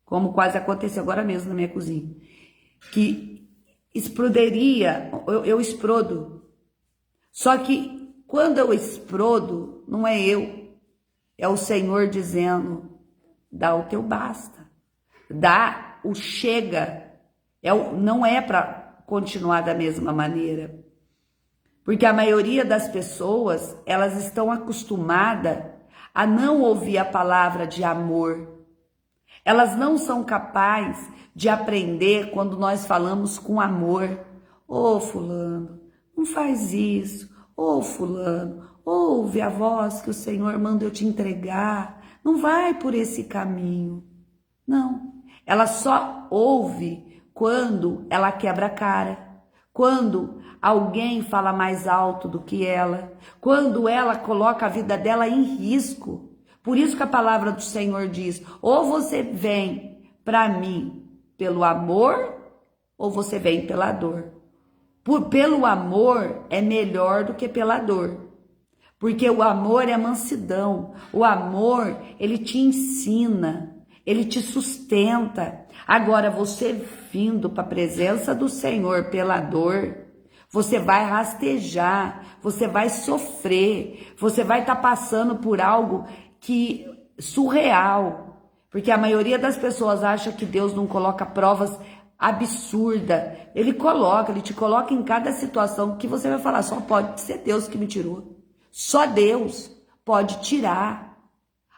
como quase aconteceu agora mesmo na minha cozinha, que exploderia, eu explodo. Só que quando eu explodo, não é eu, é o Senhor dizendo, dá o teu basta, dá o chega, não é para continuar da mesma maneira. Porque a maioria das pessoas, elas estão acostumadas a não ouvir a palavra de amor. Elas não são capazes de aprender quando nós falamos com amor. Ô fulano, não faz isso. Ô fulano, ouve a voz que o Senhor manda eu te entregar. Não vai por esse caminho. Não. Ela só ouve quando ela quebra a cara. Quando alguém fala mais alto do que ela. Quando ela coloca a vida dela em risco. Por isso que a palavra do Senhor diz, ou você vem para mim pelo amor, ou você vem pela dor. Pelo amor é melhor do que pela dor. Porque o amor é mansidão. O amor, ele te ensina, ele te sustenta. Agora, você vindo para a presença do Senhor pela dor, você vai rastejar, você vai sofrer, você vai estar passando por algo que surreal, porque a maioria das pessoas acha que Deus não coloca provas absurdas. Ele te coloca em cada situação que você vai falar, só pode ser Deus que me tirou. Só Deus pode tirar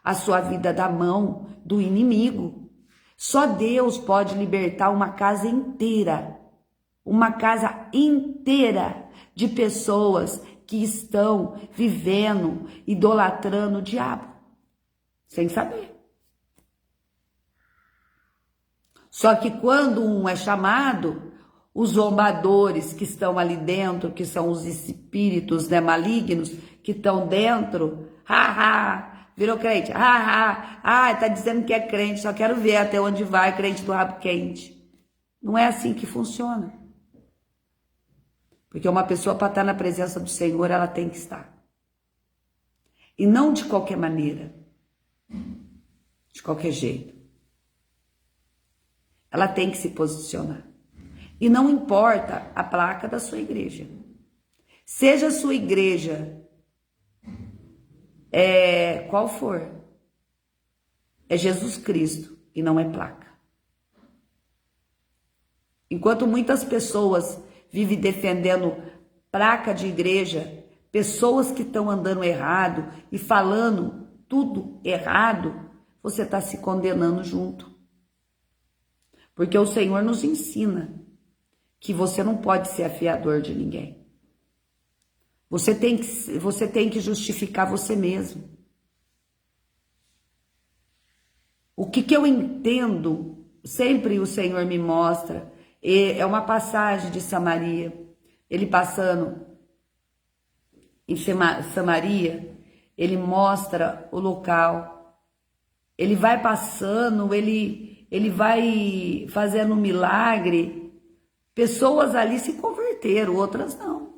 a sua vida da mão do inimigo. Só Deus pode libertar uma casa inteira de pessoas que estão vivendo, idolatrando o diabo. Sem saber. Só que quando um é chamado, os zombadores que estão ali dentro, que são os espíritos, né, malignos, que estão dentro, virou crente, tá dizendo que é crente, só quero ver até onde vai, crente do rabo quente. Não é assim que funciona. Porque uma pessoa, para estar na presença do Senhor, ela tem que estar. E não de qualquer maneira. De qualquer jeito. Ela tem que se posicionar. E não importa a placa da sua igreja. Seja a sua igreja qual for. É Jesus Cristo e não é placa. Enquanto muitas pessoas vivem defendendo placa de igreja, pessoas que estão andando errado e falando tudo errado, você está se condenando junto. Porque o Senhor nos ensina que você não pode ser afiador de ninguém. Você tem que justificar você mesmo. O que eu entendo sempre o Senhor me mostra, é uma passagem de Samaria, ele passando em Samaria, ele mostra o local, ele vai passando, ele vai fazendo um milagre, pessoas ali se converteram, outras não.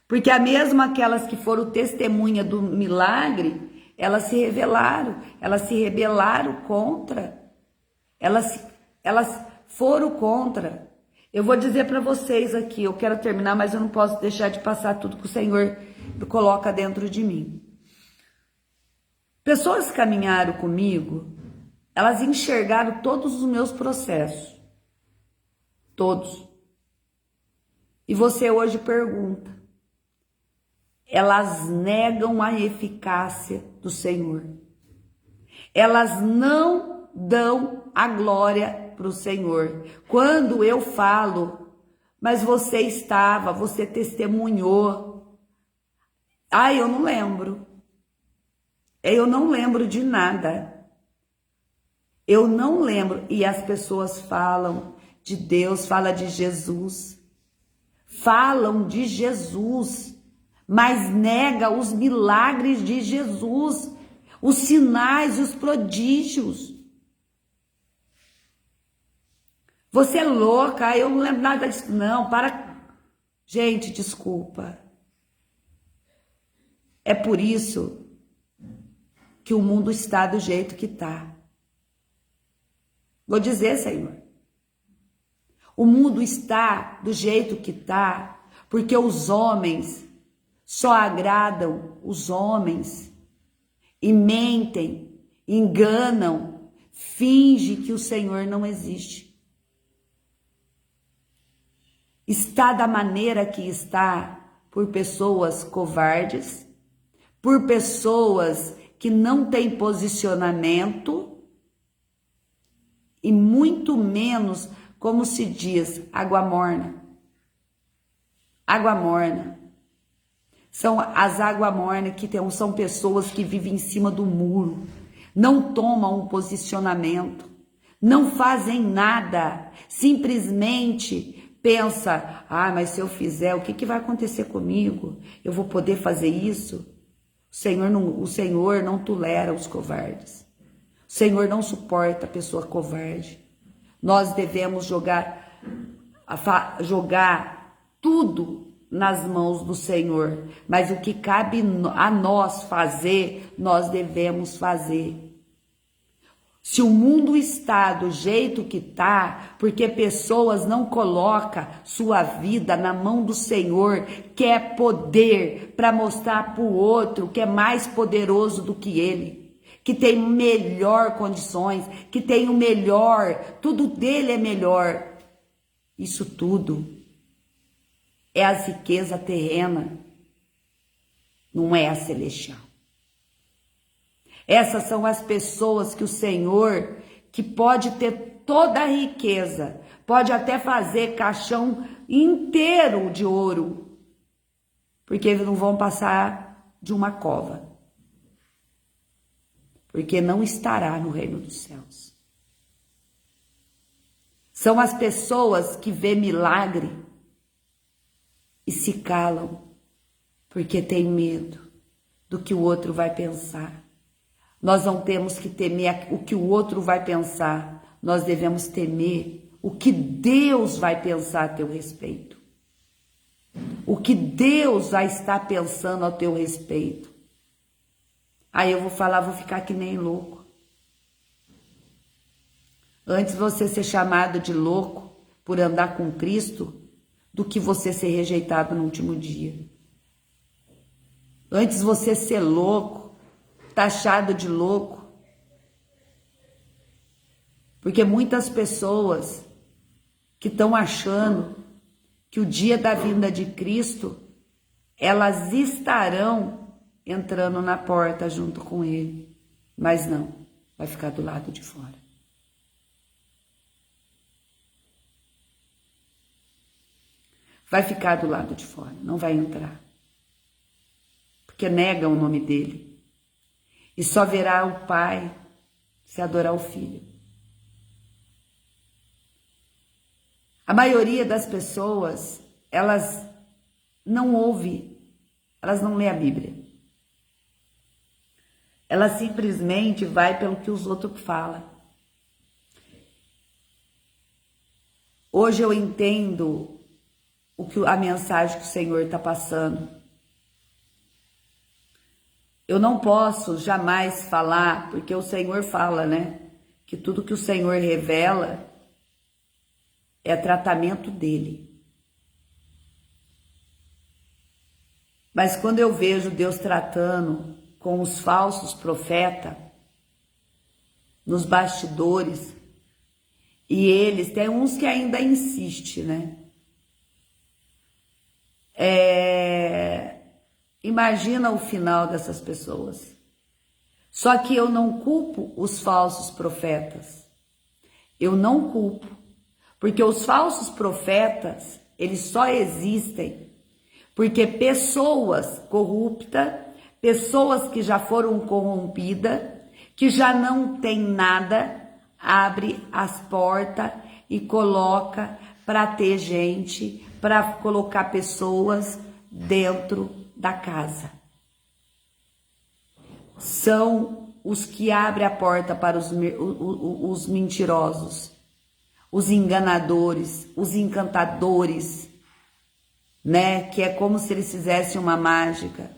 Porque a mesma aquelas que foram testemunha do milagre, elas se rebelaram contra, elas foram contra. Eu vou dizer para vocês aqui, eu quero terminar, mas eu não posso deixar de passar tudo que o Senhor coloca dentro de mim. Pessoas que caminharam comigo, elas enxergaram todos os meus processos. Todos. E você hoje pergunta. Elas negam a eficácia do Senhor. Elas não dão a glória para o Senhor. Quando eu falo, mas você estava, você testemunhou. Ai, eu não lembro. Eu não lembro de nada. Eu não lembro. E as pessoas falam de Deus, falam de Jesus. Falam de Jesus, mas nega os milagres de Jesus, os sinais, os prodígios. Você é louca, eu não lembro nada disso. Não, para. Gente, desculpa. É por isso que o mundo está do jeito que está. Vou dizer, Senhor. O mundo está do jeito que está, porque os homens só agradam os homens e mentem, enganam, fingem que o Senhor não existe. Está da maneira que está por pessoas covardes, por pessoas que não têm posicionamento e muito menos, como se diz, água morna. Água morna. São as águas mornas que são pessoas que vivem em cima do muro, não tomam um posicionamento, não fazem nada, simplesmente pensa, mas se eu fizer, o que vai acontecer comigo? Eu vou poder fazer isso? O Senhor não tolera os covardes. O Senhor não suporta a pessoa covarde. Nós devemos jogar tudo nas mãos do Senhor, mas o que cabe a nós fazer, nós devemos fazer. Se o mundo está do jeito que está, porque pessoas não colocam sua vida na mão do Senhor, quer poder para mostrar para o outro que é mais poderoso do que ele, que tem melhor condições, que tem o melhor, tudo dele é melhor. Isso tudo é a riqueza terrena, não é a celestial. Essas são as pessoas que o Senhor, que pode ter toda a riqueza, pode até fazer caixão inteiro de ouro, porque eles não vão passar de uma cova, porque não estará no reino dos céus. São as pessoas que vê milagre e se calam, porque tem medo do que o outro vai pensar. Nós não temos que temer o que o outro vai pensar, nós devemos temer o que Deus vai pensar a teu respeito. O que Deus vai estar pensando a teu respeito. Aí eu vou falar, vou ficar que nem louco. Antes você ser chamado de louco por andar com Cristo, do que você ser rejeitado no último dia. Antes você ser louco, taxado de louco, porque muitas pessoas que estão achando que o dia da vinda de Cristo, elas estarão entrando na porta junto com ele, mas não, vai ficar do lado de fora. Vai ficar do lado de fora, não vai entrar, porque nega o nome dele. E só verá o Pai se adorar o Filho. A maioria das pessoas, elas não ouvem, elas não lêem a Bíblia. Ela simplesmente vai pelo que os outros falam. Hoje eu entendo a mensagem que o Senhor está passando. Eu não posso jamais falar, porque o Senhor fala, né? Que tudo que o Senhor revela é tratamento dele. Mas quando eu vejo Deus tratando com os falsos profetas, nos bastidores, e eles, tem uns que ainda insistem, né? Imagina o final dessas pessoas. Só que eu não culpo os falsos profetas. Eu não culpo. Porque os falsos profetas, eles só existem porque pessoas corruptas, pessoas que já foram corrompidas, que já não tem nada, abre as portas e coloca para ter gente, para colocar pessoas dentro da casa. São os que abrem a porta para os mentirosos, os enganadores, os encantadores, né? Que é como se eles fizessem uma mágica.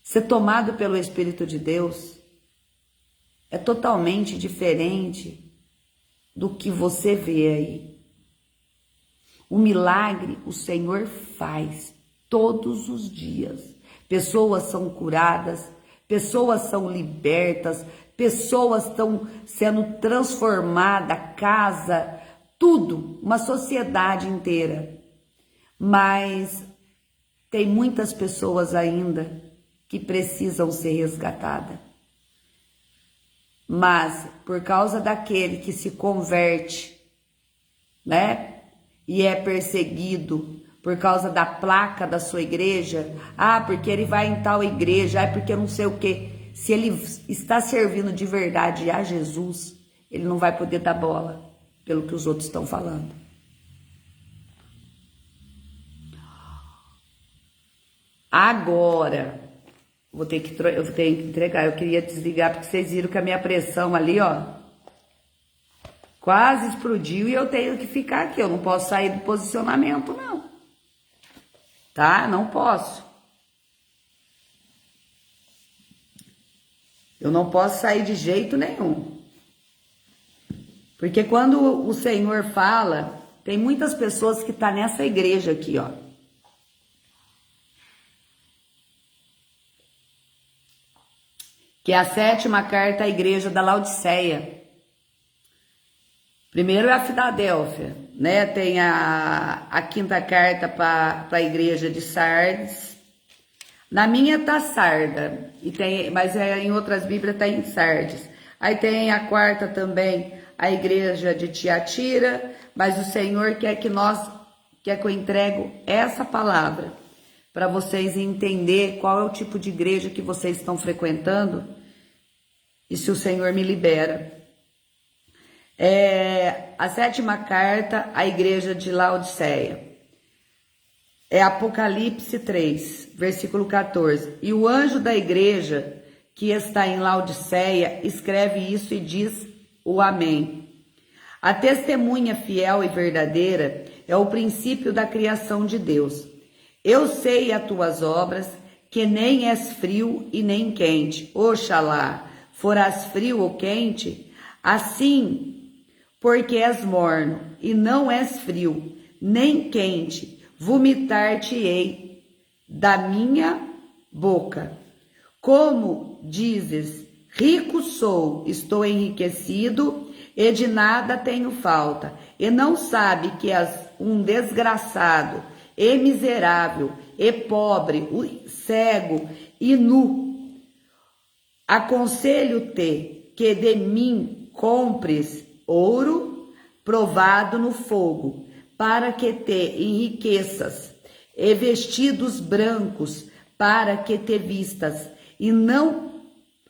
Ser tomado pelo Espírito de Deus é totalmente diferente do que você vê aí. O milagre o Senhor faz todos os dias. Pessoas são curadas, pessoas são libertas, pessoas estão sendo transformadas, casa, tudo, uma sociedade inteira. Mas tem muitas pessoas ainda que precisam ser resgatadas. Mas por causa daquele que se converte, né? E é perseguido por causa da placa da sua igreja, porque ele vai em tal igreja, porque eu não sei o que. Se ele está servindo de verdade a Jesus, ele não vai poder dar bola pelo que os outros estão falando. Agora, eu tenho que entregar, eu queria desligar porque vocês viram que a minha pressão ali, ó, quase explodiu e eu tenho que ficar aqui, eu não posso sair do posicionamento não, tá? Não posso. Eu não posso sair de jeito nenhum. Porque quando o Senhor fala, tem muitas pessoas que estão nessa igreja aqui, ó. Que é a 7ª carta à igreja da Laodiceia. Primeiro é a Filadélfia, né? Tem a 5ª carta para a igreja de Sardes. Na minha tá Sarda, mas em outras bíblias tá em Sardes. Aí tem a 4ª também, a igreja de Tiatira, mas o Senhor quer que eu entregue essa palavra para vocês entenderem qual é o tipo de igreja que vocês estão frequentando e se o Senhor me libera. A 7ª carta à igreja de Laodiceia. É Apocalipse 3, versículo 14. E o anjo da igreja que está em Laodiceia escreve isso e diz o amém. A testemunha fiel e verdadeira é o princípio da criação de Deus. Eu sei as tuas obras, que nem és frio e nem quente. Oxalá forás frio ou quente, assim, porque és morno e não és frio, nem quente, vomitar-te-ei da minha boca. Como dizes, rico sou, estou enriquecido, e de nada tenho falta, e não sabe que és um desgraçado, e miserável, e pobre, cego e nu. Aconselho-te que de mim compres ouro provado no fogo, para que te enriqueças, e vestidos brancos, para que te vistas, e não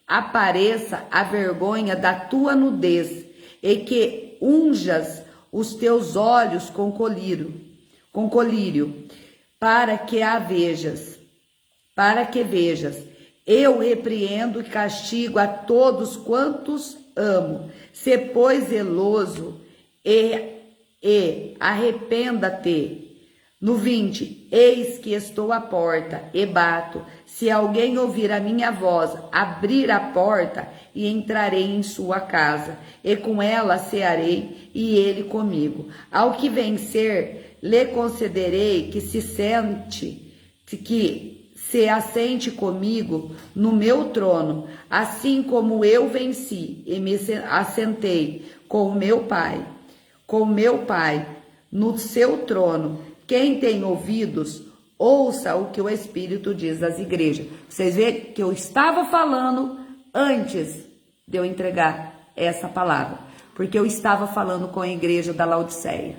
apareça a vergonha da tua nudez, e que unjas os teus olhos com colírio, para que vejas. Eu repreendo e castigo a todos quantos amo. Sê, pois, zeloso e arrependa-te. No 20, eis que estou à porta e bato. Se alguém ouvir a minha voz, abrir a porta, e entrarei em sua casa, e com ela cearei, e ele comigo. Ao que vencer, lhe concederei que se assente comigo no meu trono, assim como eu venci e me assentei com o meu Pai no seu trono. Quem tem ouvidos, ouça o que o Espírito diz às igrejas. Vocês veem que eu estava falando antes de eu entregar essa palavra, porque eu estava falando com a igreja da Laodiceia.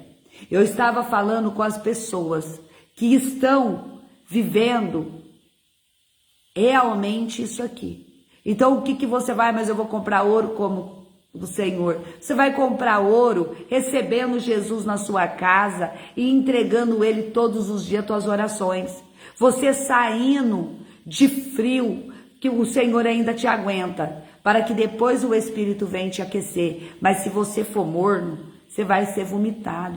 Eu estava falando com as pessoas que estão vivendo realmente isso aqui. Então, o que você vai? Mas eu vou comprar ouro como do Senhor. Você vai comprar ouro recebendo Jesus na sua casa e entregando ele todos os dias tuas orações. Você saindo de frio, que o Senhor ainda te aguenta, para que depois o Espírito venha te aquecer. Mas se você for morno, você vai ser vomitado.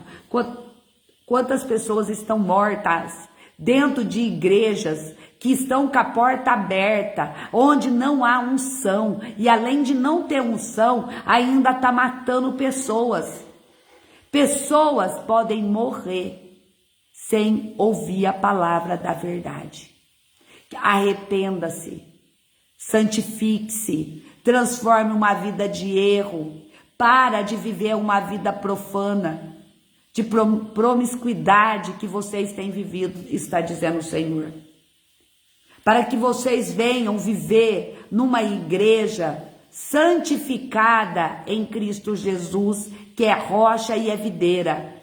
Quantas pessoas estão mortas dentro de igrejas que estão com a porta aberta, onde não há unção, e além de não ter unção, ainda está matando pessoas. Pessoas podem morrer sem ouvir a palavra da verdade. Arrependa-se, santifique-se, transforme uma vida de erro, para de viver uma vida profana, de promiscuidade que vocês têm vivido, está dizendo o Senhor. Para que vocês venham viver numa igreja santificada em Cristo Jesus, que é rocha e é videira.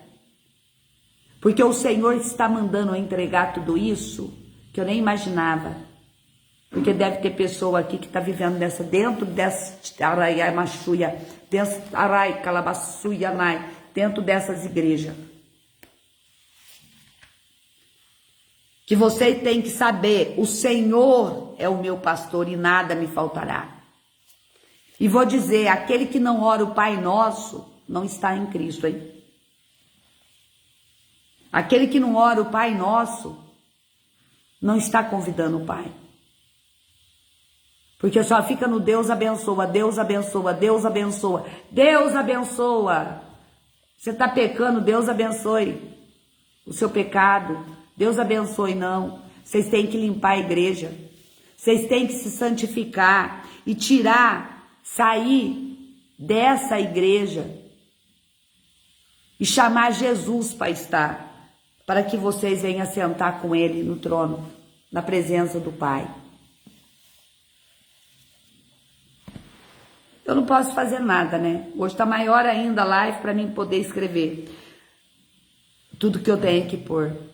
Porque o Senhor está mandando eu entregar tudo isso, que eu nem imaginava. Porque deve ter pessoa aqui que está vivendo dentro dessa dentro dessas igrejas. Que você tem que saber, o Senhor é o meu pastor e nada me faltará. E vou dizer, aquele que não ora o Pai Nosso, não está em Cristo, hein? Aquele que não ora o Pai Nosso, não está convidando o Pai. Porque só fica no Deus abençoa, Deus abençoa, Deus abençoa, Deus abençoa. Você está pecando, Deus abençoe o seu pecado. Deus abençoe, não. Vocês têm que limpar a igreja. Vocês têm que se santificar e sair dessa igreja e chamar Jesus para estar, para que vocês venham sentar com ele no trono, na presença do Pai. Eu não posso fazer nada, né? Hoje está maior ainda a live para mim poder escrever tudo que eu tenho que pôr.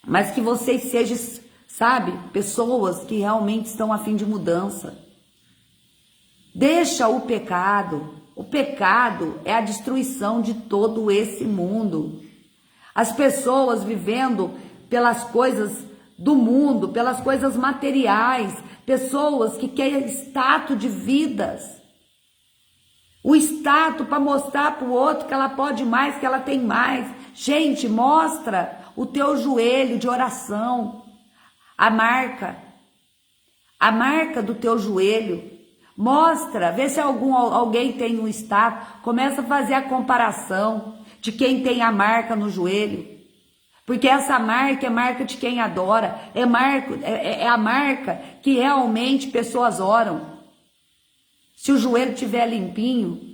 Mas que vocês sejam, sabe, pessoas que realmente estão a fim de mudança. Deixa o pecado. O pecado é a destruição de todo esse mundo. As pessoas vivendo pelas coisas do mundo, pelas coisas materiais, pessoas que querem status de vidas. O status para mostrar para o outro que ela pode mais, que ela tem mais. Gente, mostra o teu joelho de oração, a marca do teu joelho, mostra, vê se alguém tem um status, começa a fazer a comparação de quem tem a marca no joelho, porque essa marca é marca de quem adora, é a marca que realmente pessoas oram. Se o joelho estiver limpinho.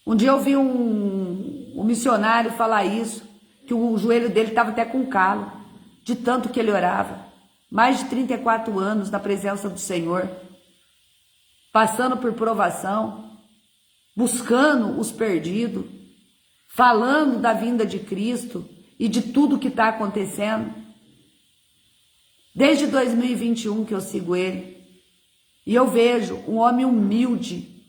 Um dia eu vi um missionário falar isso, que o joelho dele estava até com calo, de tanto que ele orava. Mais de 34 anos na presença do Senhor, passando por provação, buscando os perdidos, falando da vinda de Cristo e de tudo que está acontecendo. Desde 2021 que eu sigo ele, e eu vejo um homem humilde,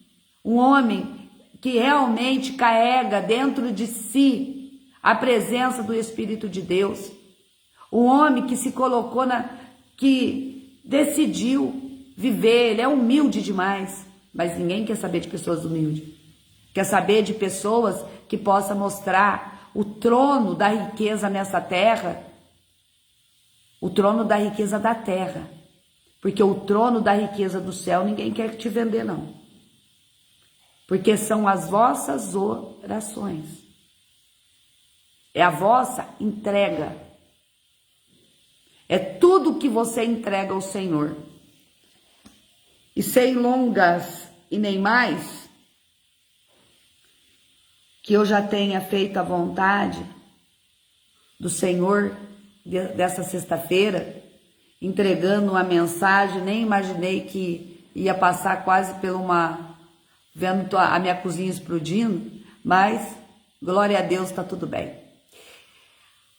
um homem que realmente carrega dentro de si a presença do Espírito de Deus. O homem que se colocou que decidiu viver, ele é humilde demais, mas ninguém quer saber de pessoas humildes. Quer saber de pessoas que possam mostrar o trono da riqueza nessa terra, o trono da riqueza da terra, porque o trono da riqueza do céu ninguém quer te vender não, porque são as vossas orações, é a vossa entrega, é tudo que você entrega ao Senhor. E sem longas e nem mais, que eu já tenha feito a vontade do Senhor dessa sexta-feira, entregando uma mensagem, nem imaginei que ia passar quase por vendo a minha cozinha explodindo, mas glória a Deus, tá tudo bem.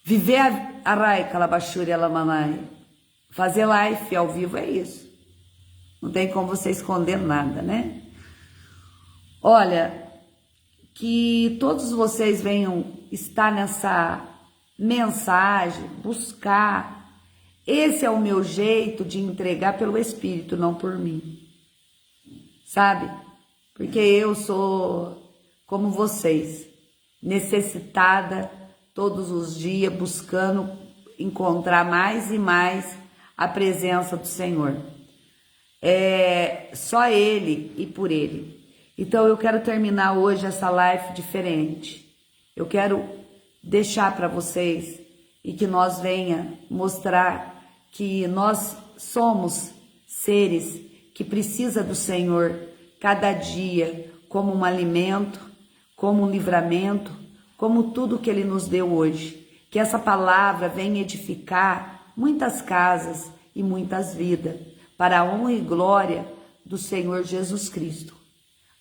Viver a Rai Calabachuri Alamanai, fazer live ao vivo é isso. Não tem como você esconder nada, né? Olha, que todos vocês venham estar nessa mensagem, buscar. Esse é o meu jeito de entregar pelo Espírito, não por mim. Sabe? Porque eu sou como vocês, necessitada todos os dias, buscando encontrar mais e mais a presença do Senhor. É só Ele e por Ele. Então eu quero terminar hoje essa live diferente. Eu quero deixar para vocês e que nós venha mostrar que nós somos seres que precisa do Senhor cada dia como um alimento, como um livramento, como tudo que Ele nos deu hoje. Que essa palavra venha edificar muitas casas e muitas vidas, para a honra e glória do Senhor Jesus Cristo.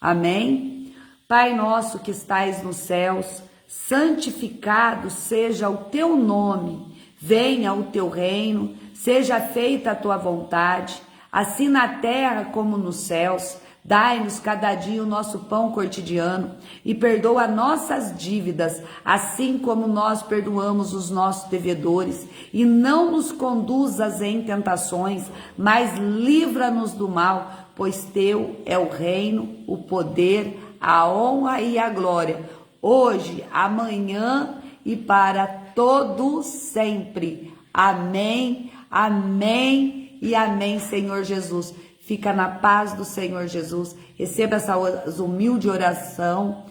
Amém? Pai nosso que estais nos céus, santificado seja o teu nome, venha o teu reino, seja feita a tua vontade, assim na terra como nos céus. Dai-nos cada dia o nosso pão cotidiano e perdoa nossas dívidas, assim como nós perdoamos os nossos devedores. E não nos conduzas em tentações, mas livra-nos do mal, pois teu é o reino, o poder, a honra e a glória, hoje, amanhã e para todos sempre. Amém, amém e amém, Senhor Jesus. Fica na paz do Senhor Jesus, receba essa humilde oração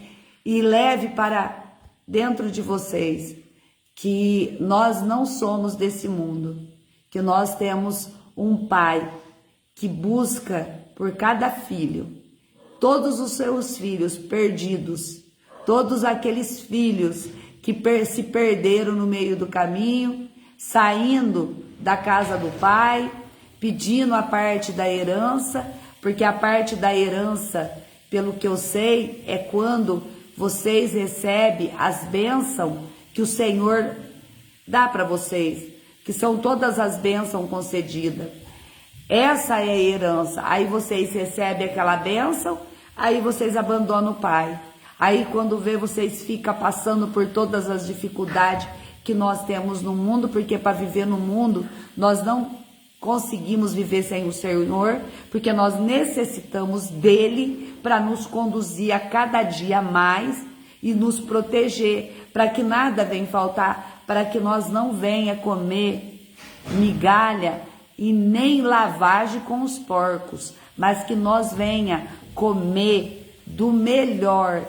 e leve para dentro de vocês que nós não somos desse mundo, que nós temos um Pai que busca por cada filho, todos os seus filhos perdidos, todos aqueles filhos que se perderam no meio do caminho, saindo da casa do Pai, pedindo a parte da herança, porque a parte da herança, pelo que eu sei, é quando vocês recebem as bênçãos que o Senhor dá para vocês, que são todas as bênçãos concedidas. Essa é a herança. Aí vocês recebem aquela bênção, aí vocês abandonam o Pai. Aí quando vê, vocês ficam passando por todas as dificuldades que nós temos no mundo, porque para viver no mundo, nós não conseguimos viver sem o Senhor, porque nós necessitamos dele para nos conduzir a cada dia mais e nos proteger, para que nada venha faltar, para que nós não venha comer migalha e nem lavagem com os porcos, mas que nós venha comer do melhor.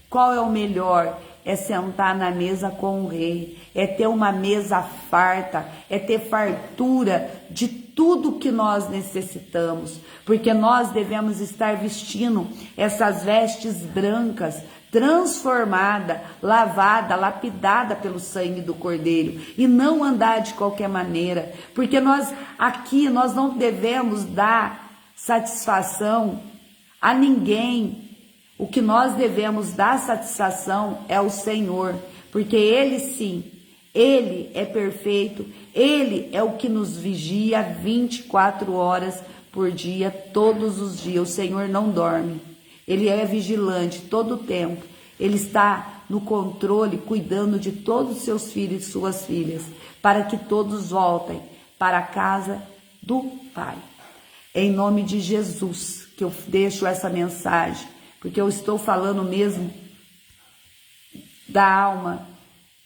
Qual é o melhor? É sentar na mesa com o rei, é ter uma mesa farta, é ter fartura de tudo que nós necessitamos, porque nós devemos estar vestindo essas vestes brancas, transformada, lavada, lapidada pelo sangue do Cordeiro, e não andar de qualquer maneira, porque nós aqui nós não devemos dar satisfação a ninguém. O que nós devemos dar satisfação é ao Senhor, porque Ele sim, Ele é perfeito, Ele é o que nos vigia 24 horas por dia, todos os dias. O Senhor não dorme, Ele é vigilante todo o tempo. Ele está no controle, cuidando de todos os seus filhos e suas filhas, para que todos voltem para a casa do Pai. Em nome de Jesus, que eu deixo essa mensagem, porque eu estou falando mesmo da alma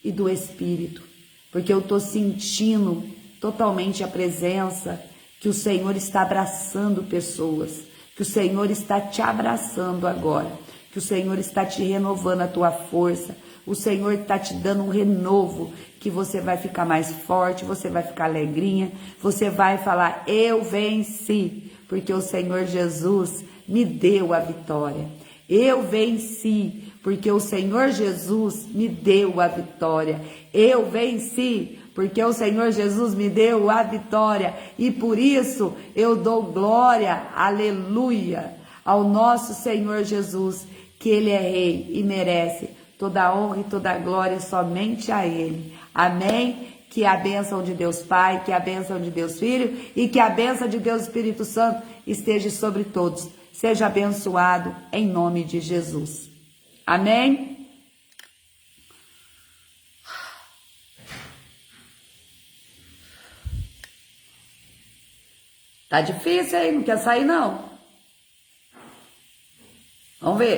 e do espírito, porque eu estou sentindo totalmente a presença, que o Senhor está abraçando pessoas, que o Senhor está te abraçando agora, que o Senhor está te renovando a tua força, o Senhor está te dando um renovo, que você vai ficar mais forte, você vai ficar alegrinha, você vai falar, eu venci, porque o Senhor Jesus me deu a vitória. Eu venci, porque o Senhor Jesus me deu a vitória. Eu venci, porque o Senhor Jesus me deu a vitória. E por isso eu dou glória, aleluia, ao nosso Senhor Jesus, que Ele é Rei e merece toda a honra e toda a glória somente a Ele. Amém? Que a bênção de Deus Pai, que a bênção de Deus Filho e que a bênção de Deus Espírito Santo esteja sobre todos. Seja abençoado em nome de Jesus. Amém? Tá difícil, hein? Não quer sair, não? Vamos ver.